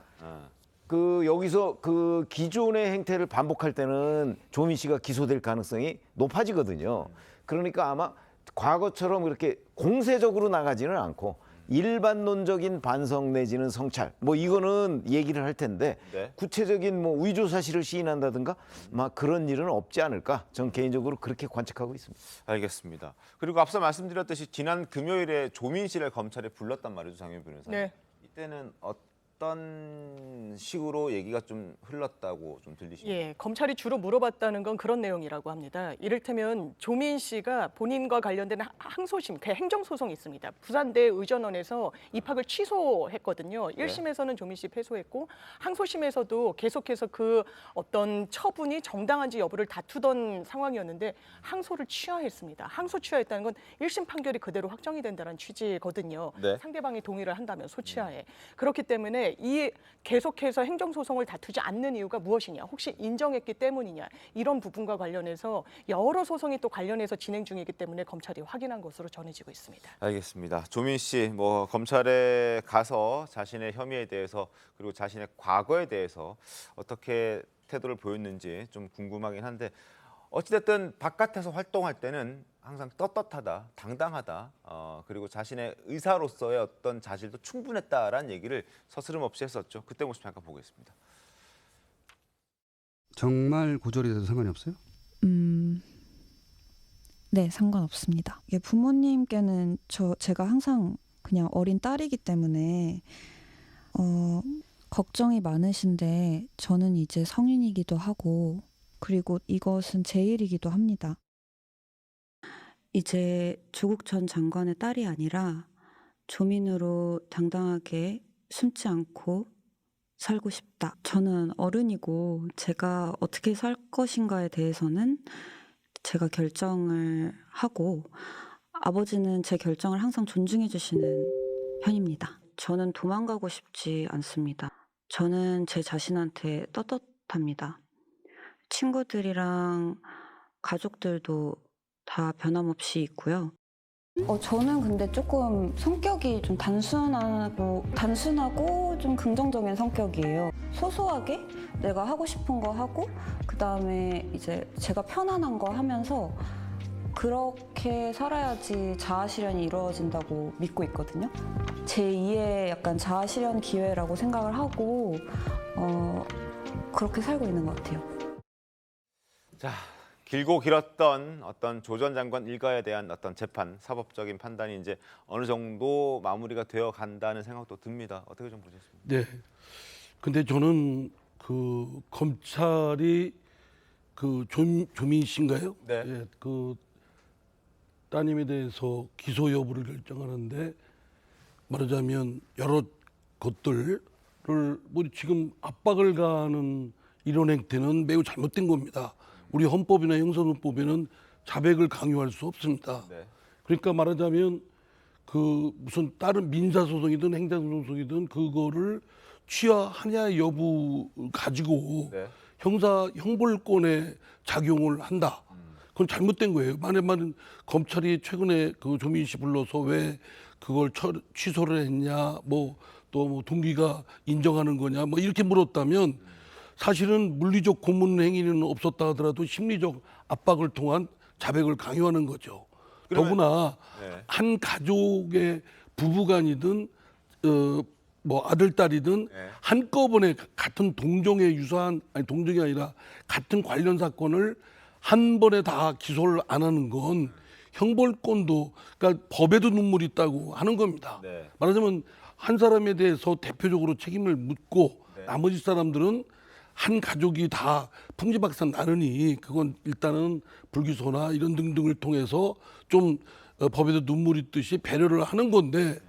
그 여기서 그 기존의 행태를 반복할 때는 조민 씨가 기소될 가능성이 높아지거든요. 그러니까 아마 과거처럼 그렇게 공세적으로 나가지는 않고 일반론적인 반성 내지는 성찰 뭐 이거는 얘기를 할 텐데 구체적인 뭐 위조 사실을 시인한다든가 막 그런 일은 없지 않을까 전 개인적으로 그렇게 관측하고 있습니다. 알겠습니다. 그리고 앞서 말씀드렸듯이 지난 금요일에 조민 씨를 검찰에 불렀단 말이죠, 장윤 변호사님. 이때는 어떤 식으로 얘기가 좀 흘렀다고 좀 들리십니까? 예, 검찰이 주로 물어봤다는 건 그런 내용이라고 합니다. 이를테면 조민 씨가 본인과 관련된 항소심, 행정소송이 있습니다. 부산대 의전원에서 입학을 취소했거든요. 1심에서는 조민 씨 패소했고 항소심에서도 계속해서 그 어떤 처분이 정당한지 여부를 다투던 상황이었는데 항소를 취하했습니다. 항소 취하했다는 건 1심 판결이 그대로 확정이 된다는 취지거든요. 상대방이 동의를 한다면 소취하에. 그렇기 때문에 이 계속해서 행정소송을 다투지 않는 이유가 무엇이냐, 혹시 인정했기 때문이냐, 이런 부분과 관련해서 여러 소송이 또 관련해서 진행 중이기 때문에 검찰이 확인한 것으로 전해지고 있습니다. 알겠습니다. 조민 씨, 뭐 검찰에 가서 자신의 혐의에 대해서 그리고 자신의 과거에 대해서 어떻게 태도를 보였는지 좀 궁금하긴 한데 어찌됐든 바깥에서 활동할 때는 항상 떳떳하다, 당당하다, 그리고 자신의 의사로서의 어떤 자질도 충분했다라는 얘기를 서스름 없이 했었죠. 그때 모습 잠깐 보겠습니다. 정말 고졸이 돼도 상관이 없어요? 네, 상관없습니다. 이게 부모님께는 제가 항상 그냥 어린 딸이기 때문에 걱정이 많으신데 저는 이제 성인이기도 하고 그리고 이것은 제 일이기도 합니다. 이제 조국 전 장관의 딸이 아니라 조민으로 당당하게 숨지 않고 살고 싶다. 저는 어른이고 제가 어떻게 살 것인가에 대해서는 제가 결정을 하고 아버지는 제 결정을 항상 존중해 주시는 편입니다. 저는 도망가고 싶지 않습니다. 저는 제 자신한테 떳떳합니다. 친구들이랑 가족들도 다 변함없이 있고요. 저는 근데 조금 성격이 좀 단순하고 좀 긍정적인 성격이에요. 소소하게 내가 하고 싶은 거 하고 그다음에 이제 제가 편안한 거 하면서 그렇게 살아야지 자아실현이 이루어진다고 믿고 있거든요. 제2의 약간 자아실현 기회라고 생각을 하고 그렇게 살고 있는 것 같아요. 자, 길고 길었던 어떤 조 전 장관 일가에 대한 어떤 재판, 사법적인 판단이 이제 어느 정도 마무리가 되어 간다는 생각도 듭니다. 어떻게 좀 보셨습니까? 네. 근데 저는 그 검찰이 그 조민 씨인가요? 네. 예, 그 따님에 대해서 기소 여부를 결정하는데 말하자면 여러 것들을 뭐 지금 압박을 가하는 이런 행태는 매우 잘못된 겁니다. 우리 헌법이나 형사소송법에는 자백을 강요할 수 없습니다. 그러니까 말하자면 그 무슨 다른 민사소송이든 행정소송이든 그거를 취하하냐 여부 가지고 형벌권에 작용을 한다. 그건 잘못된 거예요. 만약에 검찰이 최근에 그 조민 씨 불러서 왜 그걸 취소를 했냐, 뭐 또 뭐 동기가 인정하는 거냐, 뭐 이렇게 물었다면 사실은 물리적 고문 행위는 없었다 하더라도 심리적 압박을 통한 자백을 강요하는 거죠. 더구나 한 가족의 부부간이든 뭐 아들 딸이든 한꺼번에 같은 동종에 유사한 아니 동종이 아니라 같은 관련 사건을 한 번에 다 기소를 안 하는 건 형벌권도 그러니까 법에도 눈물이 있다고 하는 겁니다. 말하자면 한 사람에 대해서 대표적으로 책임을 묻고 나머지 사람들은 한 가족이 다 풍지박산 나느니 그건 일단은 불기소나 이런 등등을 통해서 좀 법에도 눈물이 있듯이 배려를 하는 건데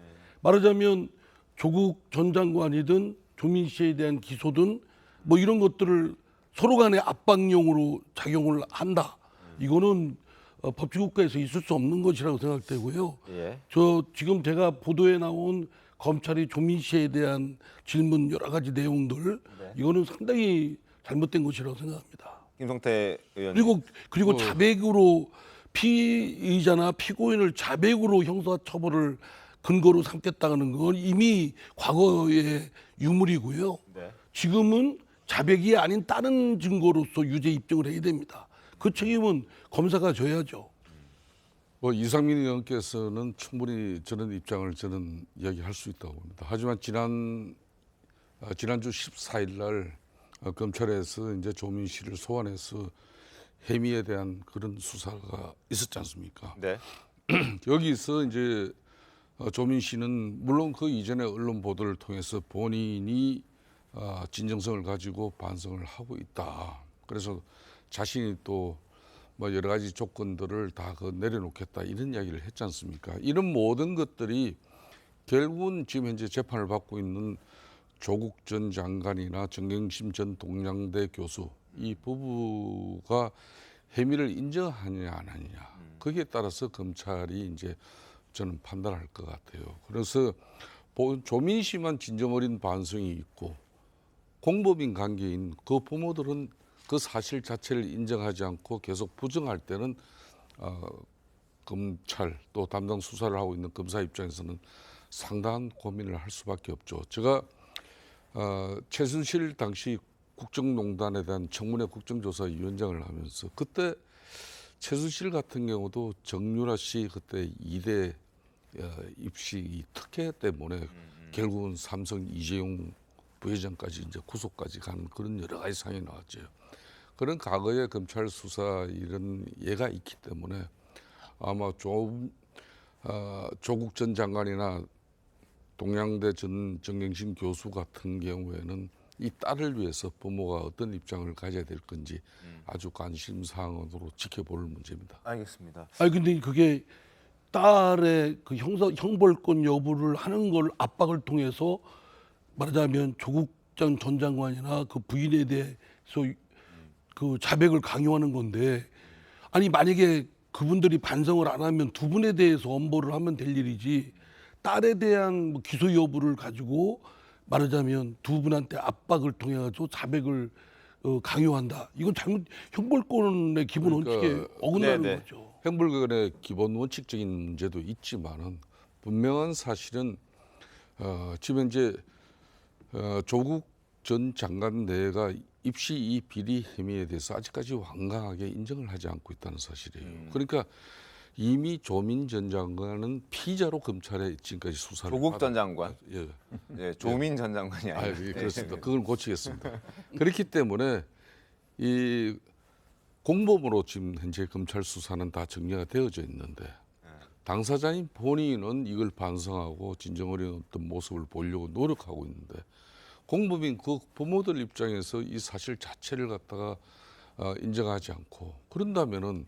말하자면 조국 전 장관이든 조민 씨에 대한 기소든 뭐 이런 것들을 서로 간의 압박용으로 작용을 한다. 이거는 법치국가에서 있을 수 없는 것이라고 생각되고요. 저 지금 제가 보도에 나온 검찰이 조민 씨에 대한 질문 여러 가지 내용들 이거는 상당히 잘못된 것이라고 생각합니다. 김성태 의원님. 그리고 자백으로 피의자나 피고인을 자백으로 형사처벌을 근거로 삼겠다는 건 이미 과거의 유물이고요. 지금은 자백이 아닌 다른 증거로서 유죄 입증을 해야 됩니다. 그 책임은 검사가 져야죠. 뭐 이상민 의원께서는 충분히 저런 입장을 저는 이야기할 수 있다고 봅니다. 하지만 지난주 14일 날 검찰에서 이제 조민 씨를 소환해서 혐의에 대한 그런 수사가 있었지 않습니까? 여기서 이제 조민 씨는 물론 그 이전에 언론 보도를 통해서 본인이 진정성을 가지고 반성을 하고 있다. 그래서 자신이 또 뭐 여러 가지 조건들을 다 내려놓겠다 이런 이야기를 했지 않습니까? 이런 모든 것들이 결국은 지금 현재 재판을 받고 있는 조국 전 장관이나 정경심 전 동양대 교수 이 부부가 혐의를 인정하느냐 안 하느냐 거기에 따라서 검찰이 이제 저는 판단할 것 같아요. 그래서 조민 씨만 진정 어린 반성이 있고 공법인 관계인 그 부모들은 그 사실 자체를 인정하지 않고 계속 부정할 때는 검찰 또 담당 수사를 하고 있는 검사 입장에서는 상당한 고민을 할 수밖에 없죠. 제가 최순실 당시 국정농단에 대한 청문회 국정조사위원장을 하면서 그때 최순실 같은 경우도 정유라 씨 그때 2대 입시 특혜 때문에 결국은 삼성 이재용 부회장까지 이제 구속까지 간 그런 여러 가지 상황이 나왔죠. 그런 과거의 검찰 수사 이런 예가 있기 때문에 아마 조국 전 장관이나 동양대 정경심 교수 같은 경우에는 이 딸을 위해서 부모가 어떤 입장을 가져야 될 건지 아주 관심 사항으로 지켜볼 문제입니다. 알겠습니다. 아니 근데 그게 딸의 그 형벌권 여부를 하는 걸 압박을 통해서 말하자면 조국 전 장관이나 그 부인에 대해서 그 자백을 강요하는 건데 아니 만약에 그분들이 반성을 안 하면 두 분에 대해서 엄벌을 하면 될 일이지 딸에 대한 뭐 기소 여부를 가지고 말하자면 두 분한테 압박을 통해 가지고 자백을 강요한다. 이건 잘못 형벌권의 기본 원칙에 어긋나는 거죠. 형벌권의 기본 원칙적인 문제도 있지만은 분명한 사실은 지금 이제 조국 전 장관 내가 입시 이 비리 혐의에 대해서 아직까지 완강하게 인정을 하지 않고 있다는 사실이에요. 그러니까 이미 조민 전 장관은 피의자로 검찰에 지금까지 수사를 조국 전 장관? 예, 조민 전 장관이 아니에요. 예, 그렇습니다. 그걸 고치겠습니다. 그렇기 때문에 이 공범으로 지금 현재 검찰 수사는 다 정리가 되어져 있는데 당사자인 본인은 이걸 반성하고 진정 어린 어떤 모습을 보려고 노력하고 있는데 공범인 그 부모들 입장에서 이 사실 자체를 갖다가 인정하지 않고 그러면은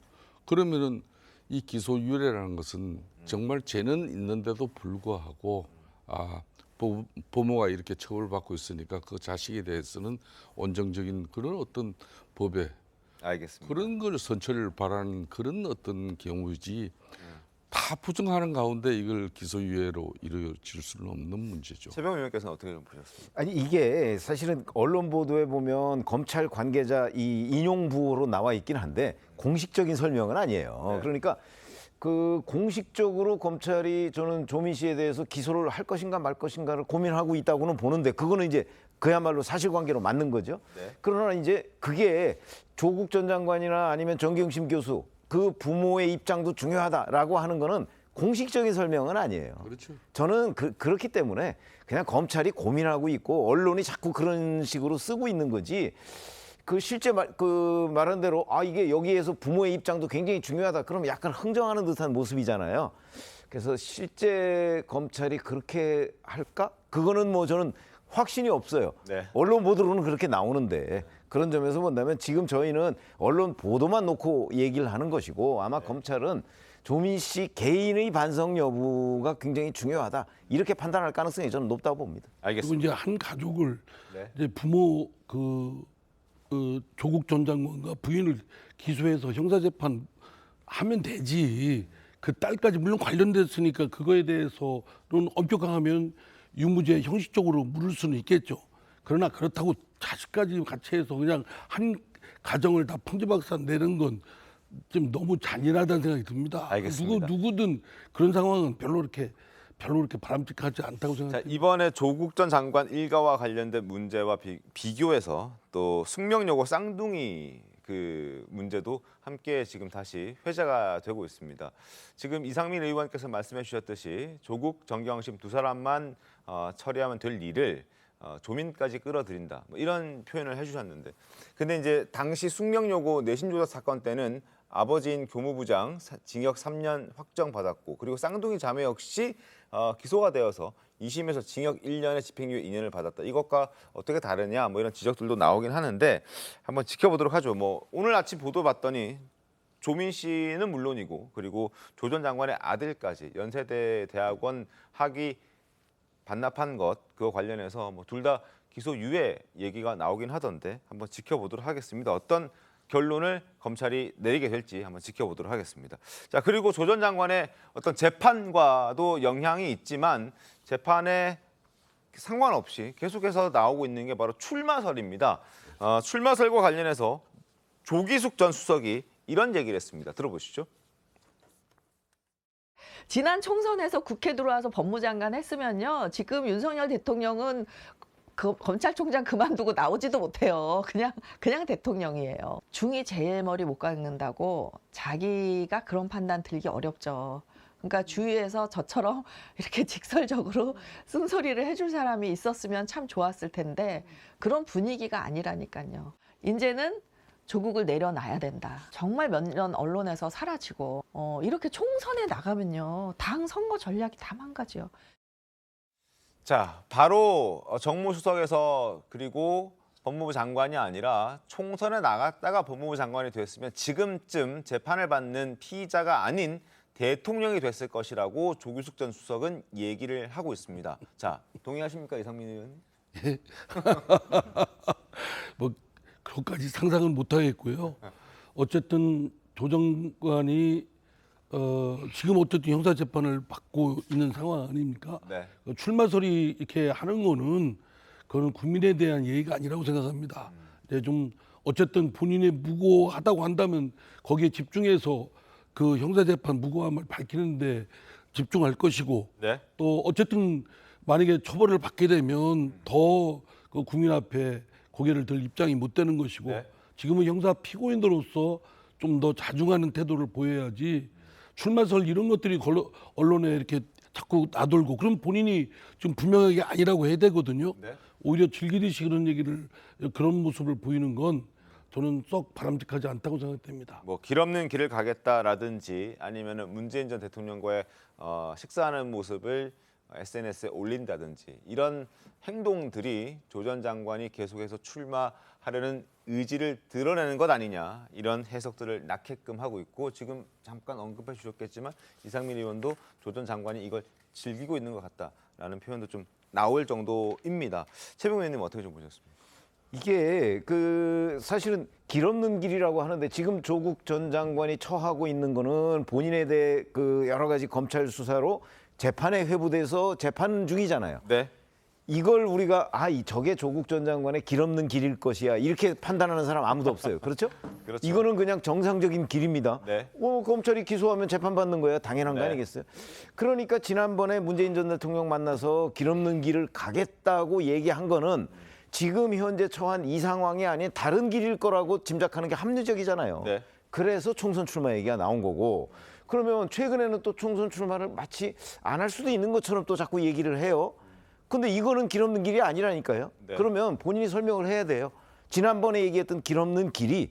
이 기소유예라는 것은 정말 죄는 있는데도 불구하고 부모가 이렇게 처벌받고 있으니까 그 자식에 대해서는 원정적인 그런 어떤 법에 알겠습니다. 그런 걸 선처를 바라는 그런 어떤 경우이지 다 부정하는 가운데 이걸 기소유예로 이루어질 수는 없는 문제죠. 최병호 의원께서는 어떻게 보셨습니까? 아니 이게 사실은 언론 보도에 보면 검찰 관계자 이 인용 부호로 나와 있긴 한데 공식적인 설명은 아니에요. 그러니까 그 공식적으로 검찰이 저는 조민 씨에 대해서 기소를 할 것인가 말 것인가를 고민하고 있다고는 보는데 그거는 이제 그야말로 사실관계로 맞는 거죠. 그러나 이제 그게 조국 전 장관이나 아니면 정경심 교수 그 부모의 입장도 중요하다라고 하는 거는 공식적인 설명은 아니에요. 그렇죠. 저는 그렇기 때문에 그냥 검찰이 고민하고 있고 언론이 자꾸 그런 식으로 쓰고 있는 거지. 그 실제 말한 대로 이게 여기에서 부모의 입장도 굉장히 중요하다. 그러면 약간 흥정하는 듯한 모습이잖아요. 그래서 실제 검찰이 그렇게 할까? 그거는 뭐 저는 확신이 없어요. 언론 보도로는 그렇게 나오는데 그런 점에서 본다면 지금 저희는 언론 보도만 놓고 얘기를 하는 것이고 아마 검찰은 조민 씨 개인의 반성 여부가 굉장히 중요하다. 이렇게 판단할 가능성이 저는 높다고 봅니다. 그리고 이제 한 가족을 이제 부모 조국 전 장관과 부인을 기소해서 형사재판 하면 되지. 그 딸까지 물론 관련됐으니까 그거에 대해서는 엄격하면 유무죄 형식적으로 물을 수는 있겠죠. 그러나 그렇다고 자식까지 같이 해서 그냥 한 가정을 다 풍지박산 내는 건 좀 너무 잔인하다는 생각이 듭니다. 알겠습니다. 누구든 그런 상황은 별로 이렇게 바람직하지 않다고 생각합니다. 이번에 조국 전 장관 일가와 관련된 문제와 비교해서 또 숙명여고 쌍둥이 그 문제도 함께 지금 다시 회자가 되고 있습니다. 지금 이상민 의원께서 말씀해 주셨듯이 조국, 정경심 두 사람만 처리하면 될 일을 조민까지 끌어들인다. 뭐 이런 표현을 해주셨는데, 근데 이제 당시 숙명여고 내신조사 사건 때는 아버지인 교무부장 징역 3년 확정받았고, 그리고 쌍둥이 자매 역시 기소가 되어서 2심에서 징역 1년에 집행유예 2년을 받았다. 이것과 어떻게 다르냐? 뭐 이런 지적들도 나오긴 하는데 한번 지켜보도록 하죠. 뭐 오늘 아침 보도 봤더니 조민 씨는 물론이고 그리고 조 전 장관의 아들까지 연세대 대학원 학위 반납한 것 그거 관련해서 뭐 둘 다 기소유예 얘기가 나오긴 하던데 한번 지켜보도록 하겠습니다. 어떤 결론을 검찰이 내리게 될지 한번 지켜보도록 하겠습니다. 자, 그리고 조 전 장관의 어떤 재판과도 영향이 있지만 재판에 상관없이 계속해서 나오고 있는 게 바로 출마설입니다. 출마설과 관련해서 조기숙 전 수석이 이런 얘기를 했습니다. 들어보시죠. 지난 총선에서 국회 들어와서 법무장관 했으면요. 지금 윤석열 대통령은 검찰총장 그만두고 나오지도 못해요. 그냥 대통령이에요. 중이 제일 머리 못 깎는다고 자기가 그런 판단 들기 어렵죠. 그러니까 주위에서 저처럼 이렇게 직설적으로 쓴소리를 해줄 사람이 있었으면 참 좋았을 텐데 그런 분위기가 아니라니까요. 이제는 조국을 내려놔야 된다. 정말 몇 년 언론에서 사라지고 이렇게 총선에 나가면요. 당 선거 전략이 다 망가져요. 자, 바로 정무수석에서 그리고 법무부 장관이 아니라 총선에 나갔다가 법무부 장관이 됐으면 지금쯤 재판을 받는 피의자가 아닌 대통령이 됐을 것이라고 조규숙 전 수석은 얘기를 하고 있습니다. 자, 동의하십니까, 이상민 의원님? 예. 뭐 그것까지 상상은 못 하겠고요. 어쨌든 조 장관이 지금 어쨌든 형사 재판을 받고 있는 상황 아닙니까? 출마설이 이렇게 하는 거는 그거는 국민에 대한 예의가 아니라고 생각합니다. 좀 어쨌든 본인의 무고하다고 한다면 거기에 집중해서 그 형사 재판 무고함을 밝히는데 집중할 것이고 또 어쨌든 만약에 처벌을 받게 되면 더 그 국민 앞에 고개를 들 입장이 못 되는 것이고 지금은 형사 피고인으로서 좀 더 자중하는 태도를 보여야지 출마설 이런 것들이 언론에 이렇게 자꾸 나돌고 그럼 본인이 좀 분명하게 아니라고 해야 되거든요. 오히려 즐기듯이 그런 모습을 보이는 건 저는 썩 바람직하지 않다고 생각됩니다. 뭐 길 없는 길을 가겠다라든지 아니면은 문재인 전 대통령과의 식사하는 모습을 SNS에 올린다든지 이런 행동들이 조 전 장관이 계속해서 출마하려는 의지를 드러내는 것 아니냐 이런 해석들을 낳게끔 하고 있고 지금 잠깐 언급해 주셨겠지만 이상민 의원도 조 전 장관이 이걸 즐기고 있는 것 같다라는 표현도 좀 나올 정도입니다. 최병우 의원님 어떻게 좀 보셨습니까? 이게 그 사실은 길 없는 길이라고 하는데 지금 조국 전 장관이 처하고 있는 거는 본인에 대해 그 여러 가지 검찰 수사로 재판에 회부돼서 재판 중이잖아요. 네. 이걸 우리가 저게 조국 전 장관의 길 없는 길일 것이야 이렇게 판단하는 사람 아무도 없어요. 그렇죠? 그렇죠. 이거는 그냥 정상적인 길입니다. 네. 검찰이 기소하면 재판받는 거예요. 당연한 거 네. 아니겠어요? 그러니까 지난번에 문재인 전 대통령 만나서 길 없는 길을 가겠다고 얘기한 거는 지금 현재 처한 이 상황이 아닌 다른 길일 거라고 짐작하는 게 합리적이잖아요. 네. 그래서 총선 출마 얘기가 나온 거고 그러면 최근에는 또 총선 출마를 마치 안 할 수도 있는 것처럼 또 자꾸 얘기를 해요. 근데 이거는 길 없는 길이 아니라니까요. 네. 그러면 본인이 설명을 해야 돼요. 지난번에 얘기했던 길 없는 길이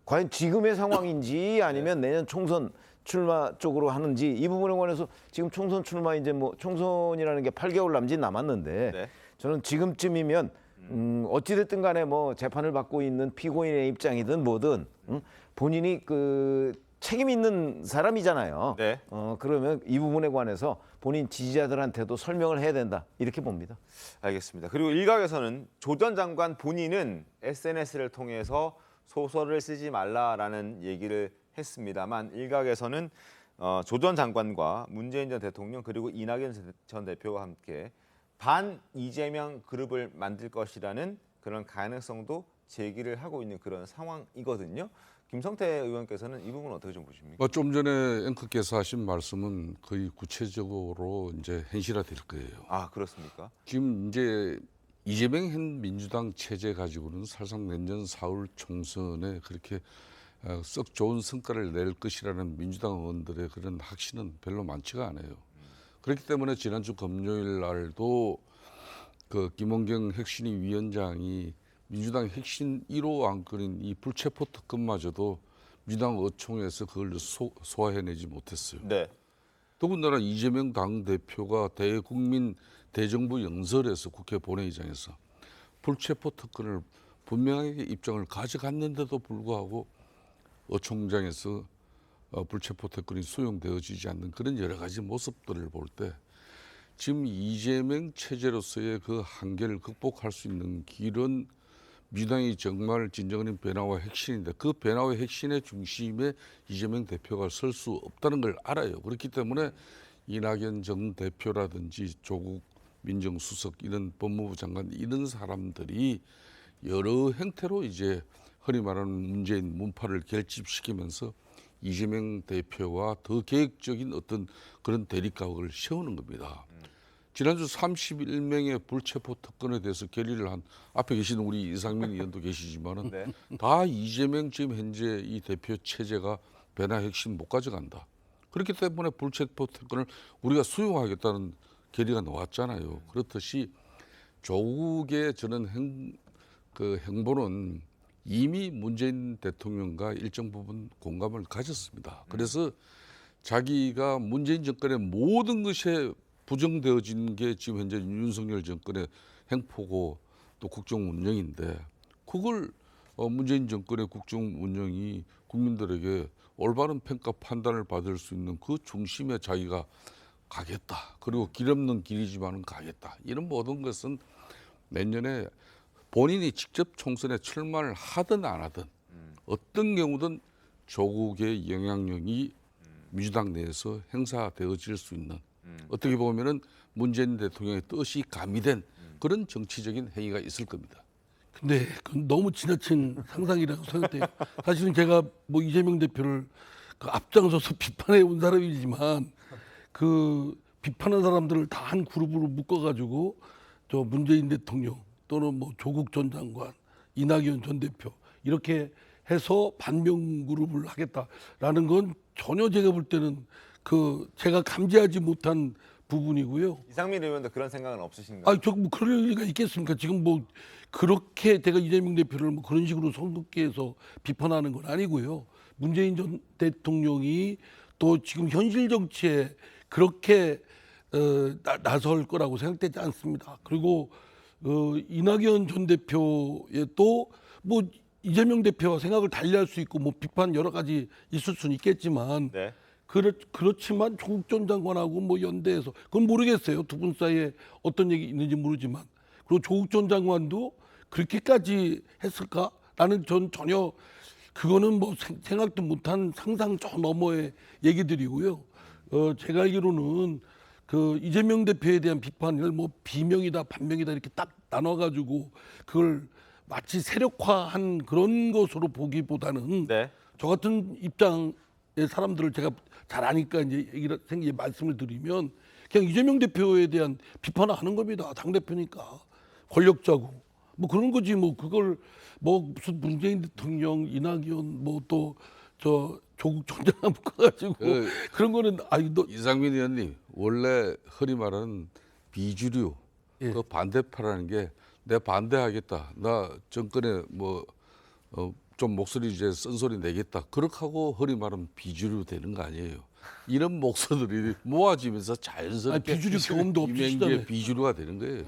과연 지금의 상황인지 아니면 내년 총선 출마 쪽으로 하는지 이 부분에 관해서 지금 총선 출마 이제 뭐 총선이라는 게 8개월 남짓 남았는데 네. 저는 지금쯤이면 어찌됐든 간에 뭐 재판을 받고 있는 피고인의 입장이든 뭐든 본인이 그 책임 있는 사람이잖아요. 네. 그러면 이 부분에 관해서 본인 지지자들한테도 설명을 해야 된다. 이렇게 봅니다. 알겠습니다. 그리고 일각에서는 조 전 장관 본인은 SNS를 통해서 소설을 쓰지 말라라는 얘기를 했습니다만 일각에서는 조 전 장관과 문재인 전 대통령 그리고 이낙연 전 대표와 함께 반 이재명 그룹을 만들 것이라는 그런 가능성도 제기를 하고 있는 그런 상황이거든요. 김성태 의원께서는 이 부분 어떻게 좀 보십니까? 좀 전에 앵커께서 하신 말씀은 거의 구체적으로 이제 현실화될 거예요. 아 그렇습니까? 지금 이제 이재명 현 민주당 체제 가지고는 사실상 내년 4월 총선에 그렇게 썩 좋은 성과를 낼 것이라는 민주당 의원들의 그런 확신은 별로 많지가 않아요. 그렇기 때문에 지난주 금요일 날도 그 김원경 혁신위 위원장이 민주당 핵심 1호 안건인 이 불체포 특검마저도 민주당 의총에서 그걸 소화해내지 못했어요. 네. 더군다나 이재명 당대표가 대국민 대정부 연설에서 국회 본회의장에서 불체포 특권을 분명하게 입장을 가져갔는데도 불구하고 의총장에서 불체포 특권이 수용되어지지 않는 그런 여러 가지 모습들을 볼 때 지금 이재명 체제로서의 그 한계를 극복할 수 있는 길은 민주당이 정말 진정한 변화와 혁신인데 그 변화와 혁신의 중심에 이재명 대표가 설 수 없다는 걸 알아요. 그렇기 때문에 이낙연 전 대표라든지 조국 민정수석 이런 법무부 장관 이런 사람들이 여러 형태로 이제 흔히 말하는 문재인 문파를 결집시키면서 이재명 대표와 더 계획적인 어떤 그런 대립각을 세우는 겁니다. 지난주 31명의 불체포 특권에 대해서 결의를 한 앞에 계시는 우리 이상민 의원도 계시지만은 네. 다 이재명 지금 현재 이 대표 체제가 변화 핵심 못 가져간다. 그렇기 때문에 불체포 특권을 우리가 수용하겠다는 결의가 나왔잖아요. 그렇듯이 조국의 저는 행보는 이미 문재인 대통령과 일정 부분 공감을 가졌습니다. 그래서 자기가 문재인 정권의 모든 것에 부정되어진 게 지금 현재 윤석열 정권의 행포고 또 국정 운영인데 그걸 문재인 정권의 국정 운영이 국민들에게 올바른 평가 판단을 받을 수 있는 그 중심에 자기가 가겠다. 그리고 길 없는 길이지만은 가겠다. 이런 모든 것은 내년에 본인이 직접 총선에 출마를 하든 안 하든 어떤 경우든 조국의 영향력이 민주당 내에서 행사되어질 수 있는 어떻게 보면은 문재인 대통령의 뜻이 가미된 그런 정치적인 행위가 있을 겁니다. 근데 그건 너무 지나친 상상이라고 생각돼요. 사실은 제가 뭐 이재명 대표를 그 앞장서서 비판해 온 사람이지만 그 비판한 사람들을 다 한 그룹으로 묶어가지고 저 문재인 대통령 또는 뭐 조국 전 장관, 이낙연 전 대표 이렇게 해서 반명 그룹을 하겠다라는 건 전혀 제가 볼 때는 그 제가 감지하지 못한 부분이고요. 이상민 의원도 그런 생각은 없으신가요? 아, 저 뭐 그럴 리가 있겠습니까? 지금 뭐 그렇게 제가 이재명 대표를 뭐 그런 식으로 선긋기해서 비판하는 건 아니고요. 문재인 전 대통령이 또 지금 현실 정치에 그렇게 나설 거라고 생각되지 않습니다. 그리고 이낙연 전 대표의 또 뭐 이재명 대표와 생각을 달리할 수 있고 뭐 비판 여러 가지 있을 수는 있겠지만 네. 그렇지만 조국 전 장관하고 뭐 연대해서 그건 모르겠어요. 두 분 사이에 어떤 얘기 있는지 모르지만 그리고 조국 전 장관도 그렇게까지 했을까? 나는 전 전혀 그거는 뭐 생각도 못한 상상 저 너머의 얘기들이고요. 제가 알기로는 그 이재명 대표에 대한 비판을 뭐 비명이다 반명이다 이렇게 딱 나눠가지고 그걸 마치 세력화한 그런 것으로 보기보다는 네. 저 같은 입장의 사람들을 제가 잘 아니까 이제 말씀을 드리면 그냥 이재명 대표에 대한 비판을 하는 겁니다. 당 대표니까 권력자고 뭐 그런 거지 뭐 그걸 뭐 무슨 문재인 대통령, 이낙연 뭐 또 저 조국 전 장관 묶어가지고 그런 거는 이상민 의원님 원래 흔히 말하는 비주류 그 반대파라는 게 내가 반대하겠다. 나 정권에 뭐 좀 목소리 이제 쓴소리 내겠다. 그렇게 하고 흔히 말하면 비주류 되는 거 아니에요. 이런 목소리들이 모아지면서 자연스럽게 비주류 경험도 없으시다며. 비주류가 되는 거예요.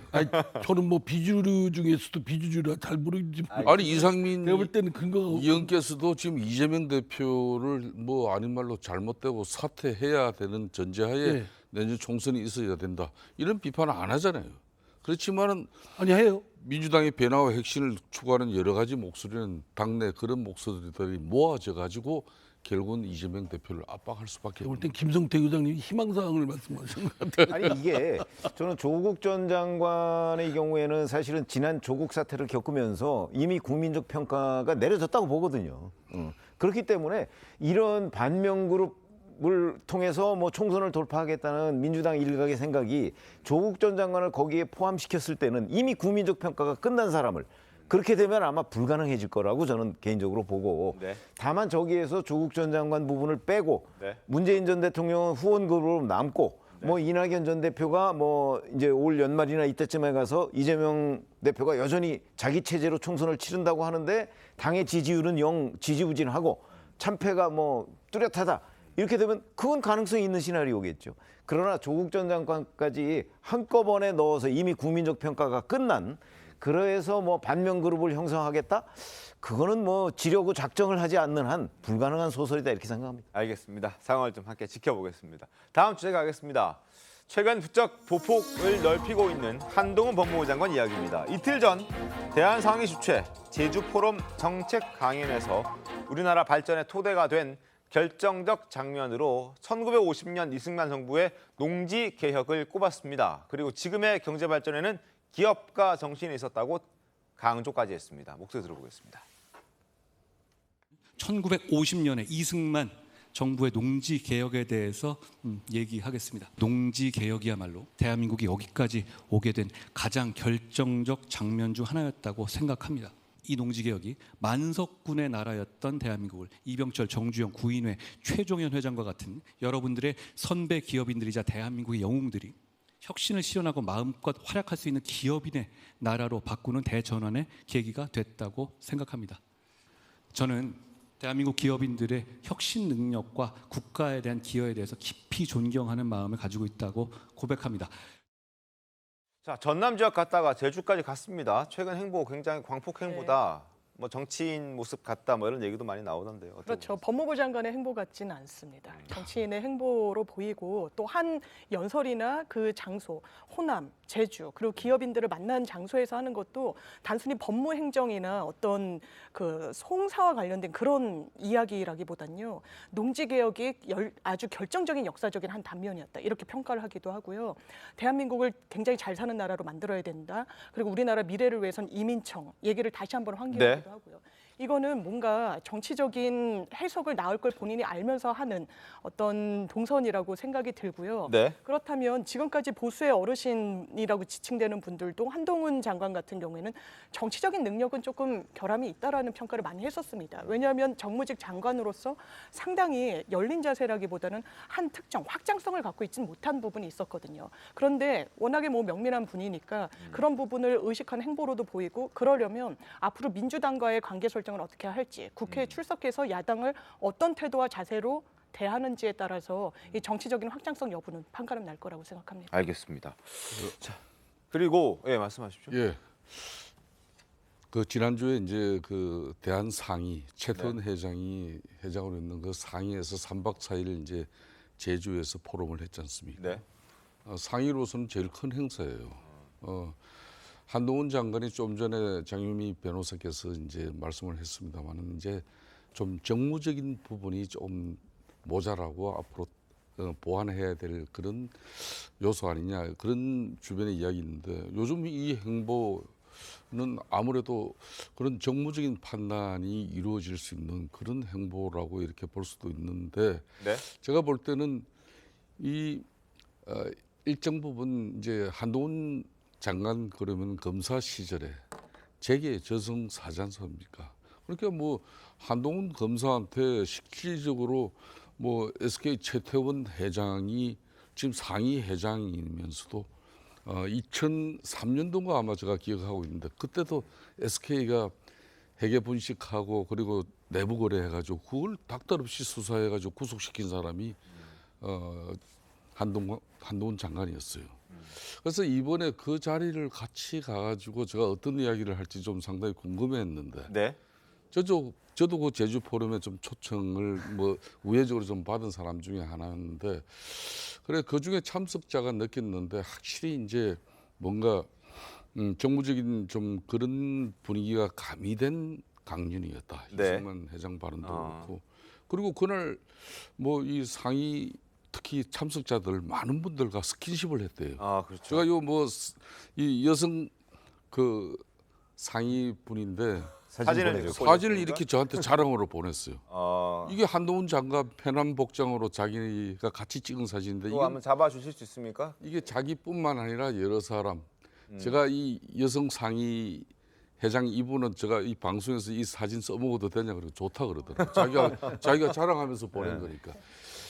저는 뭐 비주류 중에서도 비주류라 잘 모르지만 아니 이상민 내가 볼 때는 근거가 의원께서도 지금 이재명 대표를 뭐 아닌 말로 잘못되고 사퇴해야 되는 전제하에 내년 총선이 있어야 된다. 이런 비판을 안 하잖아요. 그렇지만은 아니 해요. 민주당의 변화와 혁신을 추구하는 여러 가지 목소리는 당내 그런 목소리들이 모아져 가지고 결국은 이재명 대표를 압박할 수밖에 없는. 볼 땐 김성태 의장님이 희망사항을 말씀하신 것 같아요. 아니 이게 저는 조국 전 장관의 경우에는 사실은 지난 조국 사태를 겪으면서 이미 국민적 평가가 내려졌다고 보거든요. 그렇기 때문에 이런 반면그룹을 통해서 뭐 총선을 돌파하겠다는 민주당 일각의 생각이 조국 전 장관을 거기에 포함시켰을 때는 이미 국민적 평가가 끝난 사람을 그렇게 되면 아마 불가능해질 거라고 저는 개인적으로 보고 네. 다만 저기에서 조국 전 장관 부분을 빼고 네. 문재인 전 대통령은 후원급으로 남고 뭐 이낙연 전 대표가 뭐 이제 올 연말이나 이때쯤에 가서 이재명 대표가 여전히 자기 체제로 총선을 치른다고 하는데 당의 지지율은 영 지지부진하고 참패가 뭐 뚜렷하다. 이렇게 되면 그건 가능성이 있는 시나리오겠죠. 그러나 조국 전 장관까지 한꺼번에 넣어서 이미 국민적 평가가 끝난 그래서 뭐 반면 그룹을 형성하겠다? 그거는 뭐 지려고 작정을 하지 않는 한 불가능한 소설이다 이렇게 생각합니다. 알겠습니다. 상황을 좀 함께 지켜보겠습니다. 다음 주제 가겠습니다. 최근 부쩍 보폭을 넓히고 있는 한동훈 법무부 장관 이야기입니다. 이틀 전 대한상위 주최 제주 포럼 정책 강연에서 우리나라 발전의 토대가 된 결정적 장면으로 1950년 이승만 정부의 농지 개혁을 꼽았습니다. 그리고 지금의 경제 발전에는 기업가 정신이 있었다고 강조까지 했습니다. 목소리 들어보겠습니다. 1950년에 이승만 정부의 농지 개혁에 대해서 얘기하겠습니다. 농지 개혁이야말로 대한민국이 여기까지 오게 된 가장 결정적 장면 중 하나였다고 생각합니다. 이 농지 개혁이 만석군의 나라였던 대한민국을 이병철, 정주영, 구인회, 최종현 회장과 같은 여러분들의 선배 기업인들이자 대한민국의 영웅들이 혁신을 실현하고 마음껏 활약할 수 있는 기업인의 나라로 바꾸는 대전환의 계기가 됐다고 생각합니다. 저는 대한민국 기업인들의 혁신 능력과 국가에 대한 기여에 대해서 깊이 존경하는 마음을 가지고 있다고 고백합니다. 자, 전남 지역 갔다가 제주까지 갔습니다. 최근 행보 굉장히 광폭 행보다. 뭐 정치인 모습 같다 뭐 이런 얘기도 많이 나오던데요. 그렇죠. 법무부 장관의 행보 같지는 않습니다. 정치인의 행보로 보이고 또 한 연설이나 그 장소, 호남, 제주 그리고 기업인들을 만난 장소에서 하는 것도 단순히 법무 행정이나 어떤 그 송사와 관련된 그런 이야기라기보단요. 농지 개혁이 아주 결정적인 역사적인 한 단면이었다. 이렇게 평가를 하기도 하고요. 대한민국을 굉장히 잘 사는 나라로 만들어야 된다. 그리고 우리나라 미래를 위해선 이민청 얘기를 다시 한번 환기하기도 하고요. 이거는 뭔가 정치적인 해석을 나올 걸 본인이 알면서 하는 어떤 동선이라고 생각이 들고요. 네. 그렇다면 지금까지 보수의 어르신이라고 지칭되는 분들도 한동훈 장관 같은 경우에는 정치적인 능력은 조금 결함이 있다라는 평가를 많이 했었습니다. 왜냐하면 정무직 장관으로서 상당히 열린 자세라기보다는 한 특정 확장성을 갖고 있지는 못한 부분이 있었거든요. 그런데 워낙에 뭐 명민한 분이니까 그런 부분을 의식한 행보로도 보이고 그러려면 앞으로 민주당과의 관계 설정을 어떻게 할지 국회에 출석해서 야당을 어떤 태도와 자세로 대하는지에 따라서 이 정치적인 확장성 여부는 판가름 날 거라고 생각합니다. 알겠습니다. 자, 그리고 예, 말씀하십시오. 예. 그 지난주에 이제 그 대한 상의 최태원 회장이 회장으로 있는 그 상의에서 3박 4일 이제 제주에서 포럼을 했지 않습니까? 네. 상의로서는 제일 큰 행사예요. 한동훈 장관이 좀 전에 장유미 변호사께서 이제 말씀을 했습니다만은 이제 좀 정무적인 부분이 좀 모자라고 앞으로 보완해야 될 그런 요소 아니냐 그런 주변의 이야기 있는데 요즘 이 행보는 아무래도 그런 정무적인 판단이 이루어질 수 있는 그런 행보라고 이렇게 볼 수도 있는데 네. 제가 볼 때는 이 일정 부분 이제 한동훈 장관 그러면 검사 시절에 재계 저승사지 않습니까? 그러니까 뭐 한동훈 검사한테 실질적으로 뭐 SK 최태원 회장이 지금 상위 회장이면서도 2003년도인가 아마 제가 기억하고 있는데 그때도 SK가 회계 분식하고 그리고 내부 거래해가지고 그걸 닥달없이 수사해가지고 구속시킨 사람이 한동훈 장관이었어요. 그래서 이번에 그 자리를 같이 가가지고 제가 어떤 이야기를 할지 좀 상당히 궁금했는데 네. 저도 그 제주 포럼에 좀 초청을 뭐 우회적으로 좀 받은 사람 중에 하나였는데 그래 그 중에 참석자가 느꼈는데 확실히 이제 뭔가 정무적인 좀 그런 분위기가 가미된 강연이었다. 네. 이승만 회장 발언도 그렇고 그리고 그날 뭐 이 상위 특히 참석자들 많은 분들과 스킨십을 했대요. 아, 그렇죠. 제가 요 뭐 이 여성 그 상위 분인데 사진을 이렇게 저한테 자랑으로 보냈어요. 이게 한동훈 장관 편한 복장으로 자기가 같이 찍은 사진인데 이거 한번 잡아주실 수 있습니까? 이게 자기뿐만 아니라 여러 사람. 제가 이 여성 상위 회장 이분은 제가 이 방송에서 이 사진 써먹어도 되냐 그러고 좋다 그러더라고요. 자기가 자랑하면서 보낸 거니까.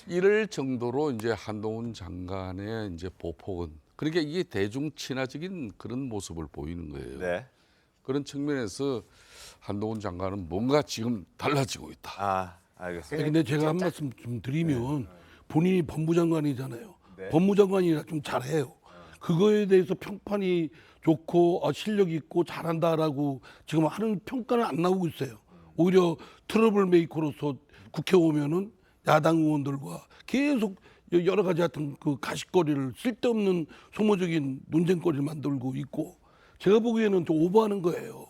이럴 정도로 이제 한동훈 장관의 이제 보폭은 그러니까 이게 대중 친화적인 그런 모습을 보이는 거예요. 네. 그런 측면에서 한동훈 장관은 뭔가 지금 달라지고 있다. 아, 알겠습니다. 근데 제가 한 말씀 좀 드리면 본인이 법무장관이잖아요. 네. 법무장관이라 좀 잘해요. 그거에 대해서 평판이 좋고 실력 있고 잘한다라고 지금 하는 평가는 안 나오고 있어요. 오히려 트러블 메이커로서 국회 오면은 야당 의원들과 계속 여러 가지 하여튼 그 가십거리를 쓸데없는 소모적인 논쟁거리를 만들고 있고 제가 보기에는 좀 오버하는 거예요.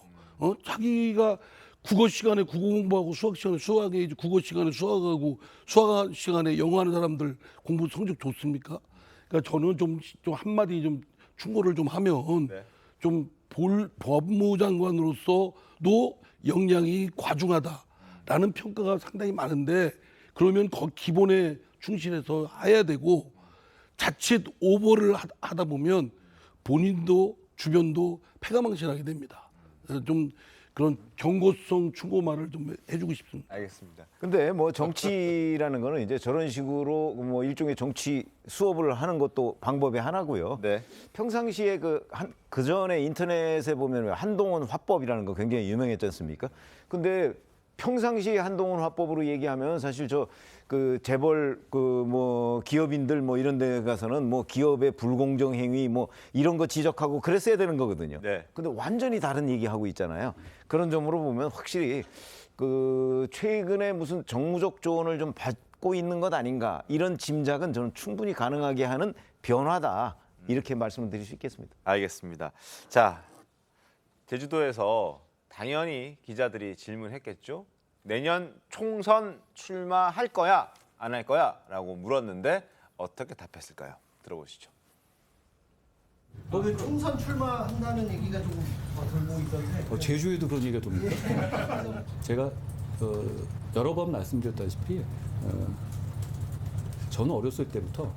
자기가 국어 시간에 국어 공부하고 수학 시간에 수학해 국어 시간에 수학하고 수학 시간에 영어 하는 사람들 공부 성적 좋습니까? 그러니까 저는 좀 한마디 좀 충고를 좀 하면 좀 법무장관으로서도 역량이 과중하다라는 평가가 상당히 많은데 그러면 기본에 충실해서 해야 되고 자칫 오버를 하다 보면 본인도 주변도 패가망신하게 됩니다. 그래서 좀 그런 경고성 충고말을 좀 해주고 싶습니다. 알겠습니다. 근데 뭐 정치라는 거는 이제 저런 식으로 뭐 일종의 정치 수업을 하는 것도 방법의 하나고요. 네. 평상시에 그 전에 인터넷에 보면 한동훈 화법이라는 거 굉장히 유명했지 않습니까? 근데 평상시에 한동훈 화법으로 얘기하면 사실 그 재벌 뭐 기업인들 뭐 이런 데 가서는 뭐 기업의 불공정 행위 뭐 이런 거 지적하고 그랬어야 되는 거거든요. 네. 근데 완전히 다른 얘기하고 있잖아요. 그런 점으로 보면 확실히 그 최근에 무슨 정무적 조언을 좀 받고 있는 것 아닌가 이런 짐작은 저는 충분히 가능하게 하는 변화다. 이렇게 말씀을 드릴 수 있겠습니다. 알겠습니다. 자, 제주도에서 당연히 기자들이 질문했겠죠. 내년 총선 출마할 거야, 안 할 거야? 라고 물었는데 어떻게 답했을까요? 들어보시죠. 왜 총선 출마한다는 얘기가 조금 돌고 있던데. 제주에도 그런 얘기가 돕니까? 제가 여러 번 말씀드렸다시피 저는 어렸을 때부터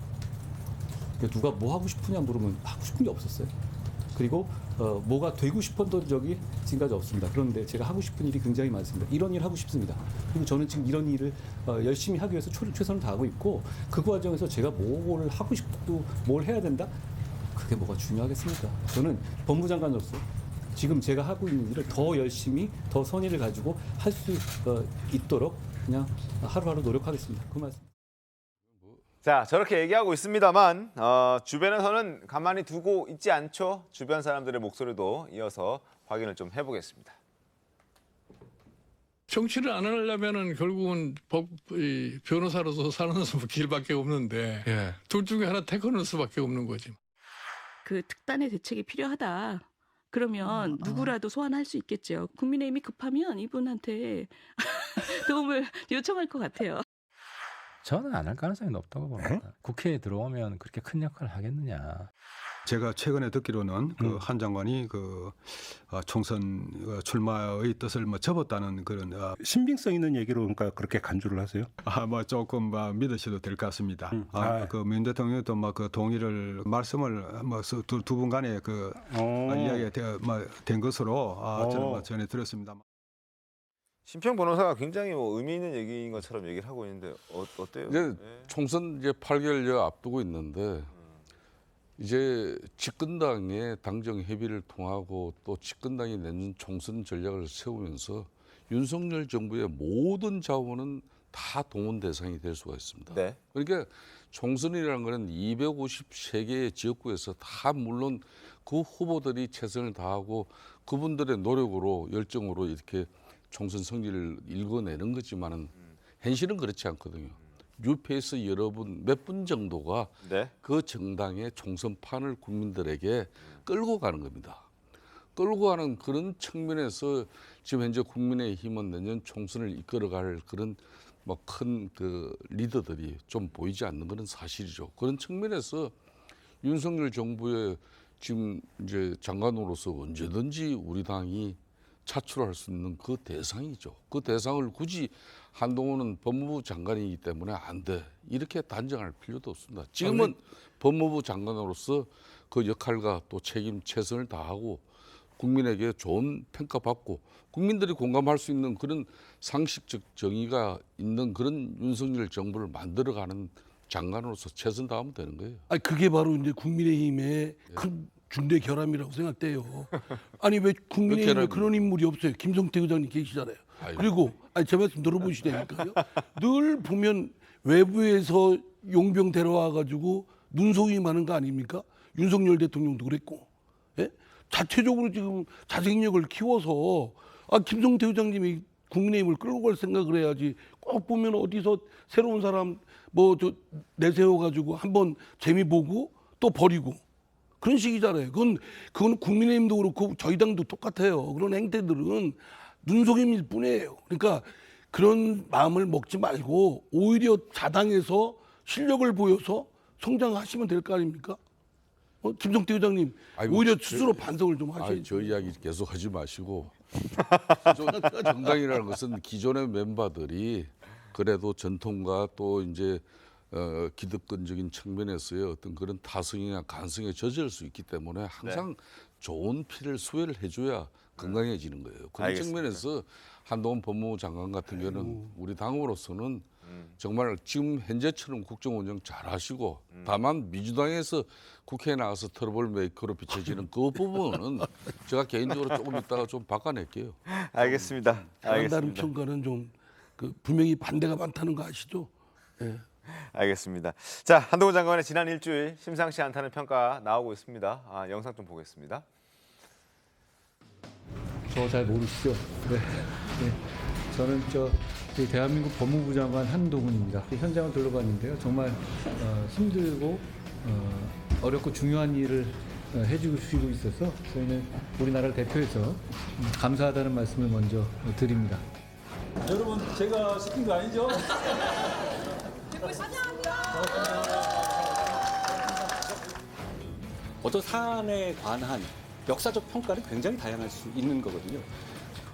누가 뭐 하고 싶으냐 물으면 하고 싶은 게 없었어요. 그리고 뭐가 되고 싶었던 적이 지금까지 없습니다. 그런데 제가 하고 싶은 일이 굉장히 많습니다. 이런 일 하고 싶습니다. 그리고 저는 지금 이런 일을 열심히 하기 위해서 최선을 다하고 있고 그 과정에서 제가 뭘 하고 싶고 뭘 해야 된다? 그게 뭐가 중요하겠습니까? 저는 법무장관으로서 지금 제가 하고 있는 일을 더 열심히 더 선의를 가지고 할 수 있도록 그냥 하루하루 노력하겠습니다. 그 말씀. 자, 저렇게 얘기하고 있습니다만 주변에서는 가만히 두고 있지 않죠. 주변 사람들의 목소리도 이어서 확인을 좀 해보겠습니다. 정치를 안 하려면은 결국은 변호사로서 사는 길밖에 없는데 둘 중에 하나 택하는 수밖에 없는 거지. 그 특단의 대책이 필요하다. 그러면 누구라도 소환할 수 있겠죠. 국민의힘이 급하면 이분한테 도움을 요청할 것 같아요. 저는 안 할 가능성이 높다고 봅니다. 국회에 들어오면 그렇게 큰 역할을 하겠느냐. 제가 최근에 듣기로는 그 한 장관이 그 총선 출마의 뜻을 뭐 접었다는 그런 신빙성 있는 얘기로 그러니까 그렇게 간주를 하세요? 뭐 조금 믿으셔도 될 것 같습니다. 그 문 대통령도 뭐 그 동의를 말씀을 뭐 두 분 간에 그 이야기가 된 것으로 저는 전해 들었습니다. 심평 변호사가 굉장히 의미 있는 얘기인 것처럼 얘기를 하고 있는데 어때요? 이제 총선 이제 8개월여 앞두고 있는데 이제 집권당의 당정 협의를 통하고 또 집권당이 내는 총선 전략을 세우면서 윤석열 정부의 모든 자원은 다 동원 대상이 될 수가 있습니다. 네. 그러니까 총선이라는 것은 253개의 지역구에서 다 물론 그 후보들이 최선을 다하고 그분들의 노력으로 열정으로 이렇게 총선 승리를 읽어내는 거지만은 현실은 그렇지 않거든요. 뉴페이스 여러분 몇 분 정도가 그 정당의 총선판을 국민들에게 끌고 가는 겁니다. 끌고 가는 그런 측면에서 지금 현재 국민의힘은 내년 총선을 이끌어갈 그런 뭐 큰 그 리더들이 좀 보이지 않는 것은 사실이죠. 그런 측면에서 윤석열 정부의 지금 이제 장관으로서 언제든지 우리 당이 차출할 수 있는 그 대상이죠. 그 대상을 굳이 한동훈은 법무부 장관이기 때문에 안 돼. 이렇게 단정할 필요도 없습니다. 지금은 법무부 장관으로서 그 역할과 또 책임 최선을 다하고 국민에게 좋은 평가받고 국민들이 공감할 수 있는 그런 상식적 정의가 있는 그런 윤석열 정부를 만들어가는 장관으로서 최선 다하면 되는 거예요. 그게 바로 이제 국민의힘의 큰 중대 결함이라고 생각돼요. 아니 왜 국민의힘에 그런 인물이 없어요? 김성태 의장님 계시잖아요. 그리고 제 말씀 들어보시라니까요. 늘 보면 외부에서 용병 데려와가지고 눈속임이 많은 거 아닙니까? 윤석열 대통령도 그랬고, 자체적으로 지금 자생력을 키워서 김성태 의장님이 국민의힘을 끌고 갈 생각을 해야지. 꼭 보면 어디서 새로운 사람 내세워가지고 한번 재미 보고 또 버리고. 그런 식이잖아요. 그건 국민의힘도 그렇고 저희 당도 똑같아요. 그런 행태들은 눈속임일 뿐이에요. 그러니까 그런 마음을 먹지 말고 오히려 자당에서 실력을 보여서 성장하시면 될 거 아닙니까? 김성태 의장님 오히려 스스로 반성을 좀 하셔야죠. 저 이야기 계속 하지 마시고 정당이라는 것은 기존의 멤버들이 그래도 전통과 또 이제 기득권적인 측면에서의 어떤 그런 타성이나 간성에 젖을 수 있기 때문에 항상 좋은 피를 수혈을 해줘야 건강해지는 거예요. 그런 알겠습니다. 측면에서 한동훈 법무부 장관 같은 경우는 우리 당으로서는 정말 지금 현재처럼 국정 운영 잘하시고 다만 민주당에서 국회에 나가서 트러블 메이커로 비춰지는 그 부분은 제가 개인적으로 조금 있다가 좀 바꿔낼게요. 알겠습니다. 다른 평가는 좀 분명히 반대가 많다는 거 아시죠? 알겠습니다. 자, 한동훈 장관의 지난 일주일 심상치 않다는 평가 나오고 있습니다. 영상 좀 보겠습니다. 저 잘 모르시죠? 네. 저는 대한민국 법무부 장관 한동훈입니다. 현장을 둘러봤는데요. 정말 힘들고 어렵고 중요한 일을 해주시고 있어서 저희는 우리나라를 대표해서 감사하다는 말씀을 먼저 드립니다. 여러분, 제가 시킨 거 아니죠? 어떤 사안에 관한 역사적 평가는 굉장히 다양할 수 있는 거거든요.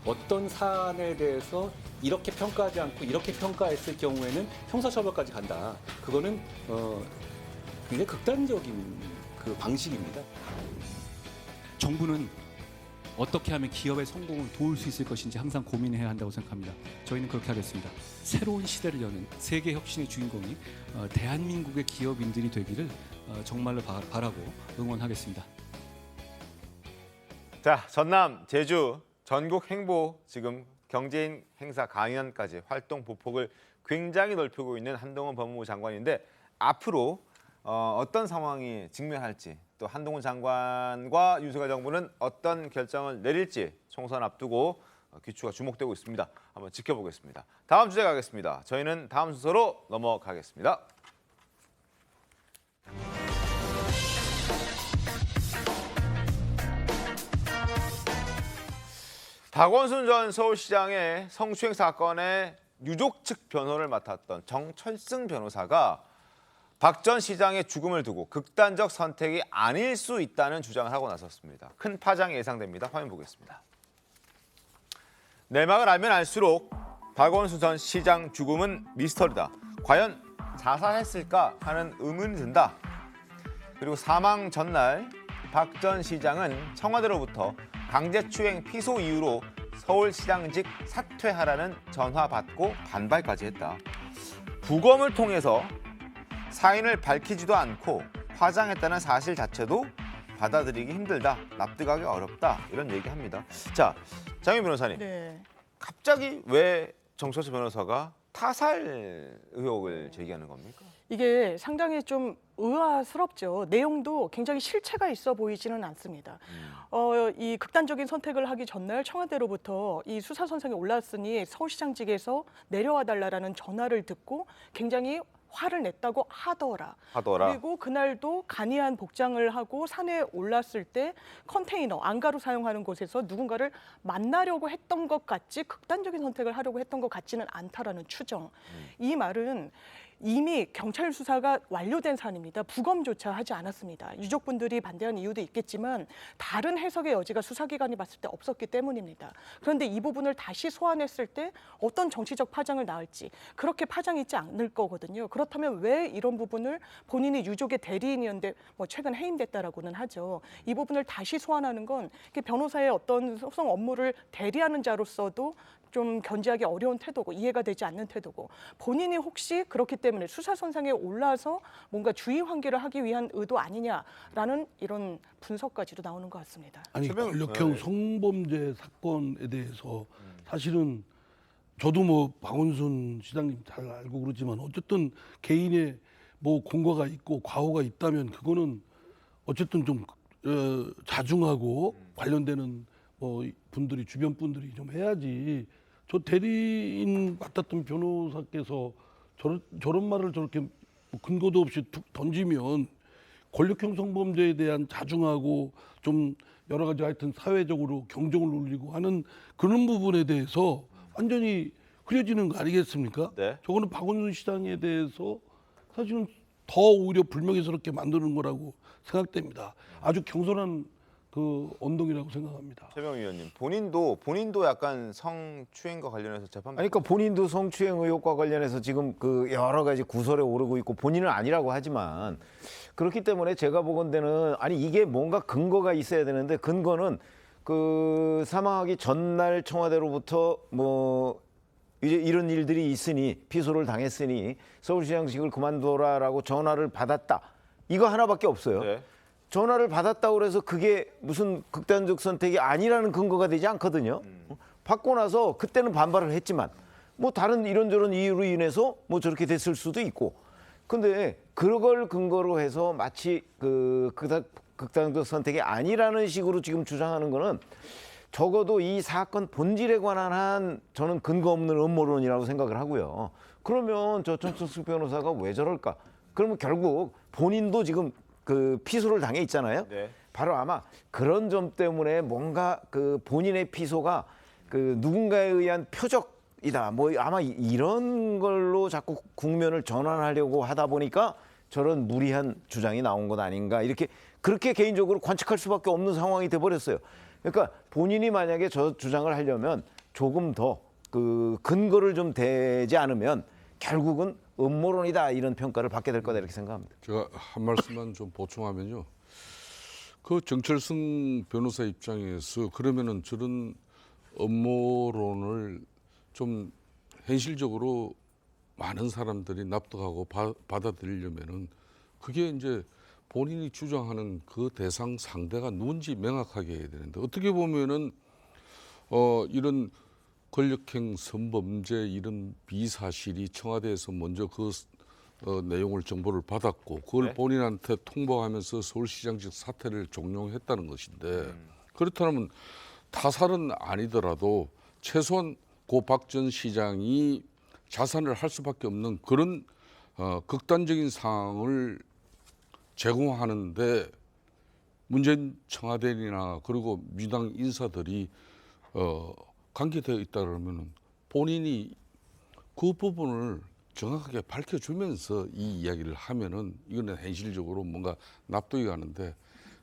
어떤 사안에 대해서 이렇게 평가하지 않고 이렇게 평가했을 경우에는 형사처벌까지 간다. 그거는 굉장히 극단적인 그 방식입니다. 정부는 어떻게 하면 기업의 성공을 도울 수 있을 것인지 항상 고민해야 한다고 생각합니다. 저희는 그렇게 하겠습니다. 새로운 시대를 여는 세계 혁신의 주인공이 대한민국의 기업인들이 되기를 정말로 바라고 응원하겠습니다. 자, 전남, 제주, 전국 행보 지금 경제인 행사 강연까지 활동 보폭을 굉장히 넓히고 있는 한동훈 법무부 장관인데 앞으로 어떤 상황이 직면할지 또 한동훈 장관과 윤석열 정부는 어떤 결정을 내릴지 총선 앞두고 귀추가 주목되고 있습니다. 한번 지켜보겠습니다. 다음 주제 가겠습니다. 저희는 다음 순서로 넘어가겠습니다. 박원순 전 서울시장의 성추행 사건의 유족 측 변호를 맡았던 정철승 변호사가 박 전 시장의 죽음을 두고 극단적 선택이 아닐 수 있다는 주장을 하고 나섰습니다. 큰 파장이 예상됩니다. 화면 보겠습니다. 내막을 알면 알수록 박원순 전 시장 죽음은 미스터리다. 과연 자살했을까 하는 의문이 든다. 그리고 사망 전날 박 전 시장은 청와대로부터 강제추행 피소 이유로 서울시장직 사퇴하라는 전화 받고 반발까지 했다. 부검을 통해서 사인을 밝히지도 않고 화장했다는 사실 자체도 받아들이기 힘들다. 납득하기 어렵다. 이런 얘기합니다. 자, 장윤 변호사님. 네. 갑자기 왜 정철수 변호사가 타살 의혹을 제기하는 겁니까? 이게 상당히 좀 의아스럽죠. 내용도 굉장히 실체가 있어 보이지는 않습니다. 이 극단적인 선택을 하기 전날 청와대로부터 이 수사선상에 올랐으니 서울시장직에서 내려와 달라라는 전화를 듣고 굉장히 화를 냈다고 하더라. 그리고 그날도 간이한 복장을 하고 산에 올랐을 때 컨테이너, 안가로 사용하는 곳에서 누군가를 만나려고 했던 것 같지 극단적인 선택을 하려고 했던 것 같지는 않다라는 추정. 이 말은 이미 경찰 수사가 완료된 사안입니다. 부검조차 하지 않았습니다. 유족분들이 반대한 이유도 있겠지만 다른 해석의 여지가 수사기관이 봤을 때 없었기 때문입니다. 그런데 이 부분을 다시 소환했을 때 어떤 정치적 파장을 낳을지 그렇게 파장이 있지 않을 거거든요. 그렇다면 왜 이런 부분을 본인이 유족의 대리인이었는데 최근 해임됐다라고는 하죠. 이 부분을 다시 소환하는 건 변호사의 어떤 소송 업무를 대리하는 자로서도 좀 견지하기 어려운 태도고 이해가 되지 않는 태도고 본인이 혹시 그렇기 때문에 수사선상에 올라서 뭔가 주의 환기를 하기 위한 의도 아니냐라는 이런 분석까지도 나오는 것 같습니다. 아니 권력형 성범죄 사건에 대해서 사실은 저도 박원순 시장님 잘 알고 그러지만 어쨌든 개인의 공과가 있고 과오가 있다면 그거는 어쨌든 좀 자중하고 관련되는 분들이 주변 분들이 좀 해야지. 저 대리인 맡았던 변호사께서 저런 말을 저렇게 근거도 없이 툭 던지면 권력형 성범죄에 대한 자중하고 좀 여러 가지 하여튼 사회적으로 경종을 울리고 하는 그런 부분에 대해서 완전히 흐려지는 거 아니겠습니까? 네. 저거는 박원순 시장에 대해서 사실은 더 오히려 불명예스럽게 만드는 거라고 생각됩니다. 아주 경솔한 그 언동이라고 생각합니다. 최명 의원님, 본인도 약간 성추행과 관련해서 재판. 아니, 그러니까 본인도 성추행 의혹과 관련해서 지금 그 여러 가지 구설에 오르고 있고 본인은 아니라고 하지만 그렇기 때문에 제가 보건대는 아니 이게 뭔가 근거가 있어야 되는데 근거는 그 사망하기 전날 청와대로부터 이제 이런 일들이 있으니 피소를 당했으니 서울시장직을 그만둬라라고 전화를 받았다. 이거 하나밖에 없어요. 네. 전화를 받았다고 그래서 그게 무슨 극단적 선택이 아니라는 근거가 되지 않거든요. 받고 나서 그때는 반발을 했지만 다른 이런저런 이유로 인해서 저렇게 됐을 수도 있고. 근데 그걸 근거로 해서 마치 그 극단적 선택이 아니라는 식으로 지금 주장하는 거는 적어도 이 사건 본질에 관한 한 저는 근거 없는 음모론이라고 생각을 하고요. 그러면 저 정철수 변호사가 왜 저럴까? 그러면 결국 본인도 지금 그 피소를 당해 있잖아요. 네. 바로 아마 그런 점 때문에 뭔가 그 본인의 피소가 그 누군가에 의한 표적이다. 아마 이런 걸로 자꾸 국면을 전환하려고 하다 보니까 저런 무리한 주장이 나온 것 아닌가 그렇게 개인적으로 관측할 수밖에 없는 상황이 돼버렸어요. 그러니까 본인이 만약에 저 주장을 하려면 조금 더 그 근거를 좀 대지 않으면 결국은 음모론이다 이런 평가를 받게 될 거다 이렇게 생각합니다. 제가 한 말씀만 좀 보충하면요. 그 정철승 변호사 입장에서 그러면은 저런 음모론을 좀 현실적으로 많은 사람들이 납득하고 받아들이려면은 그게 이제 본인이 주장하는 그 대상 상대가 누군지 명확하게 해야 되는데 어떻게 보면은 이런 권력형 성범죄 이런 비사실이 청와대에서 먼저 그 내용을 정보를 받았고 그걸 네. 본인한테 통보하면서 서울시장직 사퇴를 종용했다는 것인데 그렇다면 타살은 아니더라도 최소한 고 박 전 시장이 자산을 할 수밖에 없는 그런 극단적인 상황을 제공하는데 문재인 청와대나 그리고 민주당 인사들이 관계되어 있다 그러면 본인이 그 부분을 정확하게 밝혀주면서 이 이야기를 하면은 이거는 현실적으로 뭔가 납득이 가는데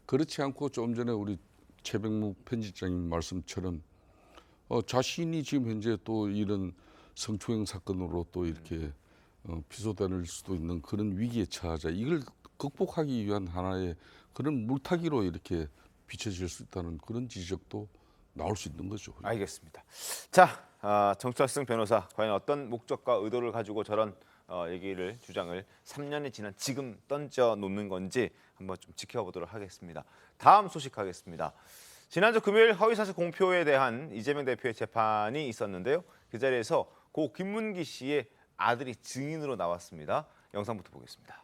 그렇지 않고 좀 전에 우리 최백묵 편집장님 말씀처럼 자신이 지금 현재 또 이런 성추행 사건으로 또 이렇게 피소될 수도 있는 그런 위기에 처하자 이걸 극복하기 위한 하나의 그런 물타기로 이렇게 비춰질 수 있다는 그런 지적도 나올 수 있는 거죠. 알겠습니다. 자, 정철승 변호사 과연 어떤 목적과 의도를 가지고 저런 주장을 3년이 지난 지금 던져 놓는 건지 한번 좀 지켜보도록 하겠습니다. 다음 소식 하겠습니다. 지난주 금요일 허위사실 공표에 대한 이재명 대표의 재판이 있었는데요. 그 자리에서 고 김문기 씨의 아들이 증인으로 나왔습니다. 영상부터 보겠습니다.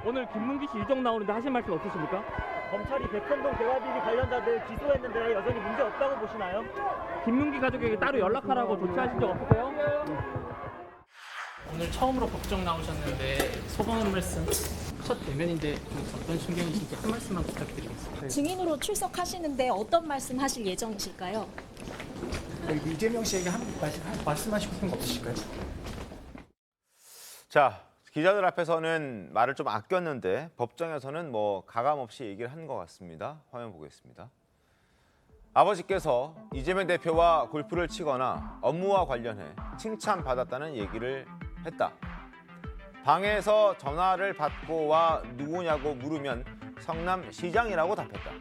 오늘 김문기 씨 유정 나오는데 하실 말씀 없으십니까? 검찰이 백현동 대화비리 관련자들 기소했는데 여전히 문제 없다고 보시나요? 김문기 가족에게 따로 연락하라고 조치하신 적 없으세요? 오늘 처음으로 법정 나오셨는데 소감 한 말씀. 첫 대면인데 어떤 심경이신지 한 말씀만 부탁드리겠습니다. 증인으로 출석하시는데 어떤 말씀 하실 예정이실까요? 이재명 씨에게 말씀하시고 싶은 거 없으실까요? 자, 기자들 앞에서는 말을 좀 아꼈는데 법정에서는 뭐 가감 없이 얘기를 한 것 같습니다. 화면 보겠습니다. 아버지께서 이재명 대표와 골프를 치거나 업무와 관련해 칭찬받았다는 얘기를 했다. 방에서 전화를 받고 와 누구냐고 물으면 성남시장이라고 답했다.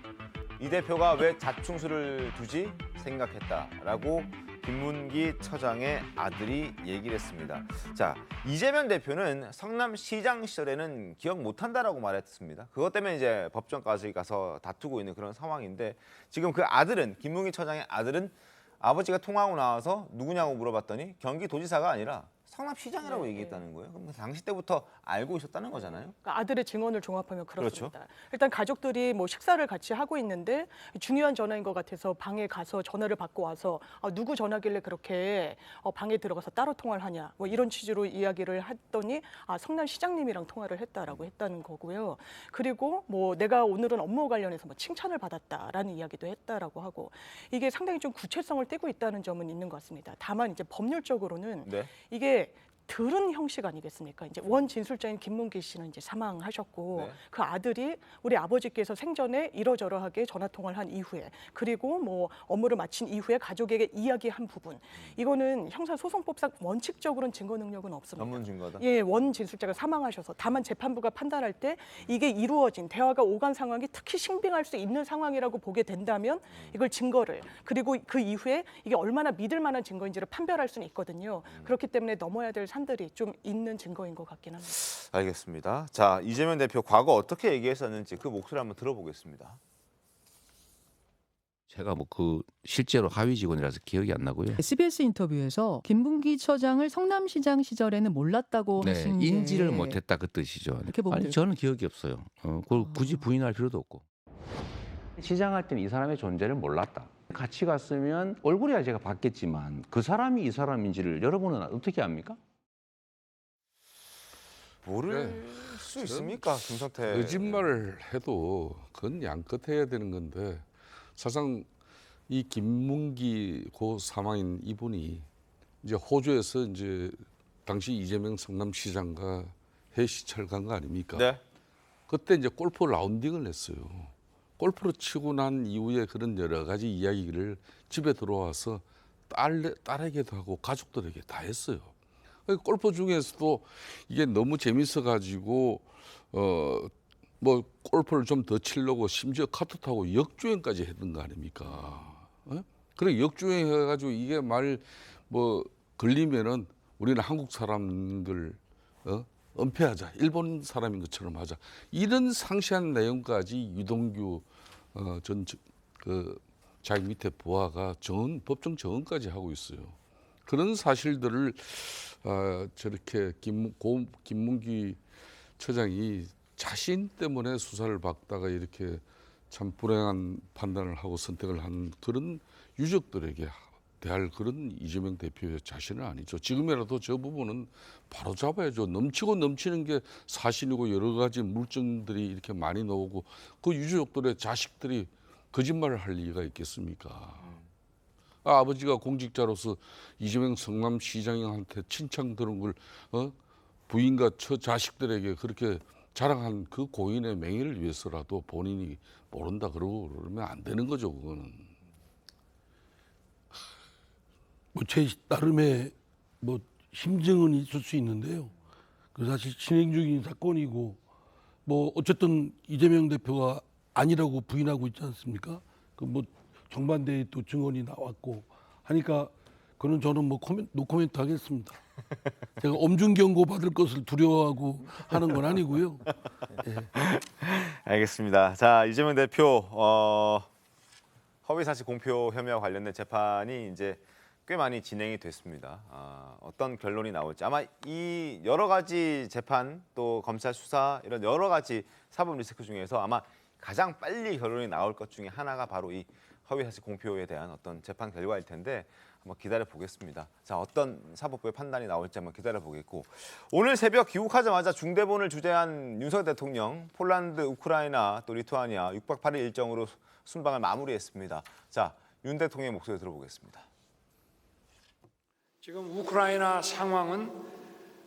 이 대표가 왜 자충수를 두지 생각했다라고 김문기 처장의 아들이 얘기를 했습니다. 자, 이재명 대표는 성남시장 시절에는 기억 못한다라고 말했습니다. 그것 때문에 이제 법정까지 가서 다투고 있는 그런 상황인데 지금 그 아들은 김문기 처장의 아들은 아버지가 통화하고 나와서 누구냐고 물어봤더니 경기도지사가 아니라 성남시장이라고 얘기했다는 거예요. 그럼 당시 때부터 알고 있었다는 거잖아요. 그러니까 아들의 증언을 종합하면 그렇습니다. 그렇죠. 일단 가족들이 뭐 식사를 같이 하고 있는데 중요한 전화인 것 같아서 방에 가서 전화를 받고 와서 누구 전화길래 그렇게 방에 들어가서 따로 통화를 하냐 뭐 이런 취지로 이야기를 했더니 성남시장님이랑 통화를 했다라고 했다는 거고요. 그리고 뭐 내가 오늘은 업무 관련해서 뭐 칭찬을 받았다라는 이야기도 했다라고 하고 이게 상당히 좀 구체성을 띠고 있다는 점은 있는 것 같습니다. 다만 이제 법률적으로는 이게 들은 형식 아니겠습니까? 이제 원 진술자인 김문기 씨는 이제 사망하셨고 그 아들이 우리 아버지께서 생전에 이러저러하게 전화 통화를 한 이후에 그리고 뭐 업무를 마친 이후에 가족에게 이야기한 부분 이거는 형사소송법상 원칙적으로는 증거 능력은 없습니다. 전문 증거다. 예, 원 진술자가 사망하셔서 다만 재판부가 판단할 때 이게 이루어진 대화가 오간 상황이 특히 신빙할 수 있는 상황이라고 보게 된다면 이걸 증거를 그리고 그 이후에 이게 얼마나 믿을 만한 증거인지를 판별할 수는 있거든요. 그렇기 때문에 넘어야 될 산들이 좀 있는 증거인 것 같긴 합니다. 알겠습니다. 자, 이재명 대표 과거 어떻게 얘기했었는지 그 목소리 한번 들어보겠습니다. 제가 뭐 실제로 하위 직원이라서 기억이 안 나고요. SBS 인터뷰에서 김문기 처장을 성남시장 시절에는 몰랐다고 하신 게 인지를 못했다 그 뜻이죠. 아니 저는 기억이 없어요. 그걸 굳이 부인할 필요도 없고. 시장할 때는 이 사람의 존재를 몰랐다. 같이 갔으면 얼굴이야 제가 봤겠지만 그 사람이 이 사람인지를 여러분은 어떻게 압니까? 모를 수 있습니까, 김성태? 거짓말을 해도 그건 양껏해야 되는 건데 사실상 이 김문기 고 사망인 이분이 이제 호주에서 이제 당시 이재명 성남시장과 해시찰 간 거 아닙니까? 네. 그때 이제 골프 라운딩을 했어요. 골프를 치고 난 이후에 그런 여러 가지 이야기를 집에 들어와서 딸에게도 하고 가족들에게 다 했어요. 골프 중에서도 이게 너무 재밌어 가지고 뭐 골프를 좀 더 치려고 심지어 카트 타고 역주행까지 했던 거 아닙니까? 그래 역주행 해가지고 이게 뭐 걸리면은 우리는 한국 사람들 은폐하자, 일본 사람인 것처럼 하자 이런 상세한 내용까지 유동규 전 자기 밑에 부하가 법정 정언까지 하고 있어요. 그런 사실들을 저렇게 김문기 처장이 자신 때문에 수사를 받다가 이렇게 참 불행한 판단을 하고 선택을 한 그런 유족들에게 대할 그런 이재명 대표의 자신은 아니죠. 지금이라도 저 부분은 바로 잡아야죠. 넘치고 넘치는 게 사실이고 여러 가지 물증들이 이렇게 많이 나오고 그 유족들의 자식들이 거짓말을 할 리가 있겠습니까? 아버지가 공직자로서 이재명 성남시장한테 칭찬 들은 걸 부인과 처 자식들에게 그렇게 자랑한 그 고인의 명예를 위해서라도 본인이 모른다 그러면 안 되는 거죠. 그거는. 뭐 제 나름의 뭐 심증은 있을 수 있는데요. 그 사실 진행 중인 사건이고 뭐 어쨌든 이재명 대표가 아니라고 부인하고 있지 않습니까? 그 뭐 정반대의 또 증언이 나왔고 하니까 그는 저는 뭐 노코멘트 하겠습니다. 제가 엄중 경고 받을 것을 두려워하고 하는 건 아니고요. 예. 알겠습니다. 자, 이재명 대표 허위사실 공표 혐의와 관련된 재판이 이제 꽤 많이 진행이 됐습니다. 어떤 결론이 나올지 아마 이 여러 가지 재판 또 검찰 수사 이런 여러 가지 사법 리스크 중에서 아마 가장 빨리 결론이 나올 것 중에 하나가 바로 이 허위사실 공표에 대한 어떤 재판 결과일 텐데 한번 기다려 보겠습니다. 자, 어떤 사법부의 판단이 나올지 한번 기다려 보겠고 오늘 새벽 귀국하자마자 중대본을 주재한 윤석열 대통령 폴란드, 우크라이나 또 리투아니아 6박 8일 일정으로 순방을 마무리했습니다. 자, 윤 대통령의 목소리 들어보겠습니다. 지금 우크라이나 상황은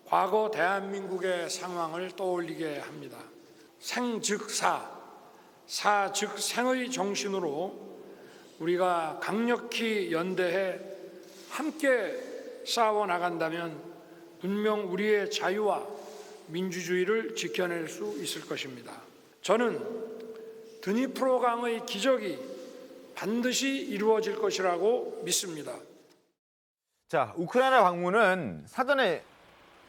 과거 대한민국의 상황을 떠올리게 합니다. 생 즉 사, 사 즉 생의 정신으로 우리가 강력히 연대해 함께 싸워 나간다면 분명 우리의 자유와 민주주의를 지켜낼 수 있을 것입니다. 저는 드니프로강의 기적이 반드시 이루어질 것이라고 믿습니다. 자, 우크라이나 방문은 사전에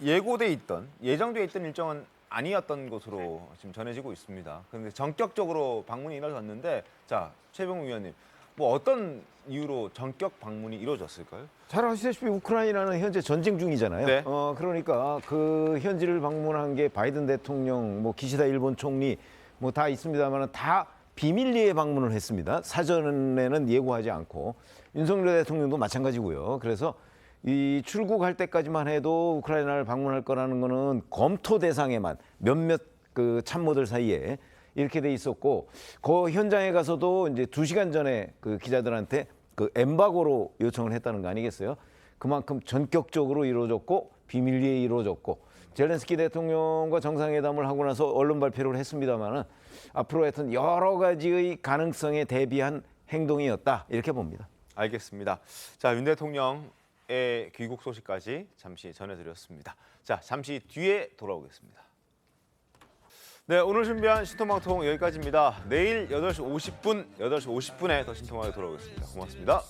예정돼 있던 일정은 아니었던 것으로 지금 전해지고 있습니다. 그런데 전격적으로 방문이 이루어졌는데, 자, 최병욱 위원님, 뭐 어떤 이유로 전격 방문이 이루어졌을까요? 잘 아시다시피 우크라이나는 현재 전쟁 중이잖아요. 네. 그러니까 그 현지를 방문한 게 바이든 대통령, 뭐 기시다 일본 총리, 뭐 다 있습니다만 다 비밀리에 방문을 했습니다. 사전에는 예고하지 않고 윤석열 대통령도 마찬가지고요. 그래서 이 출국할 때까지만 해도 우크라이나를 방문할 거라는 거는 검토 대상에만 몇몇 그 참모들 사이에 이렇게 돼 있었고, 그 현장에 가서도 이제 2시간 전에 그 기자들한테 그 엠바고로 요청을 했다는 거 아니겠어요? 그만큼 전격적으로 이루어졌고 비밀리에 이루어졌고, 젤렌스키 대통령과 정상회담을 하고 나서 언론 발표를 했습니다만은 앞으로 하여튼 여러 가지의 가능성에 대비한 행동이었다, 이렇게 봅니다. 알겠습니다. 자, 윤 대통령의 귀국 소식까지 잠시 전해드렸습니다. 자, 잠시 뒤에 돌아오겠습니다. 네, 오늘 준비한 신통방통 여기까지입니다. 내일 8시 50분에 더 신통하게 돌아오겠습니다. 고맙습니다.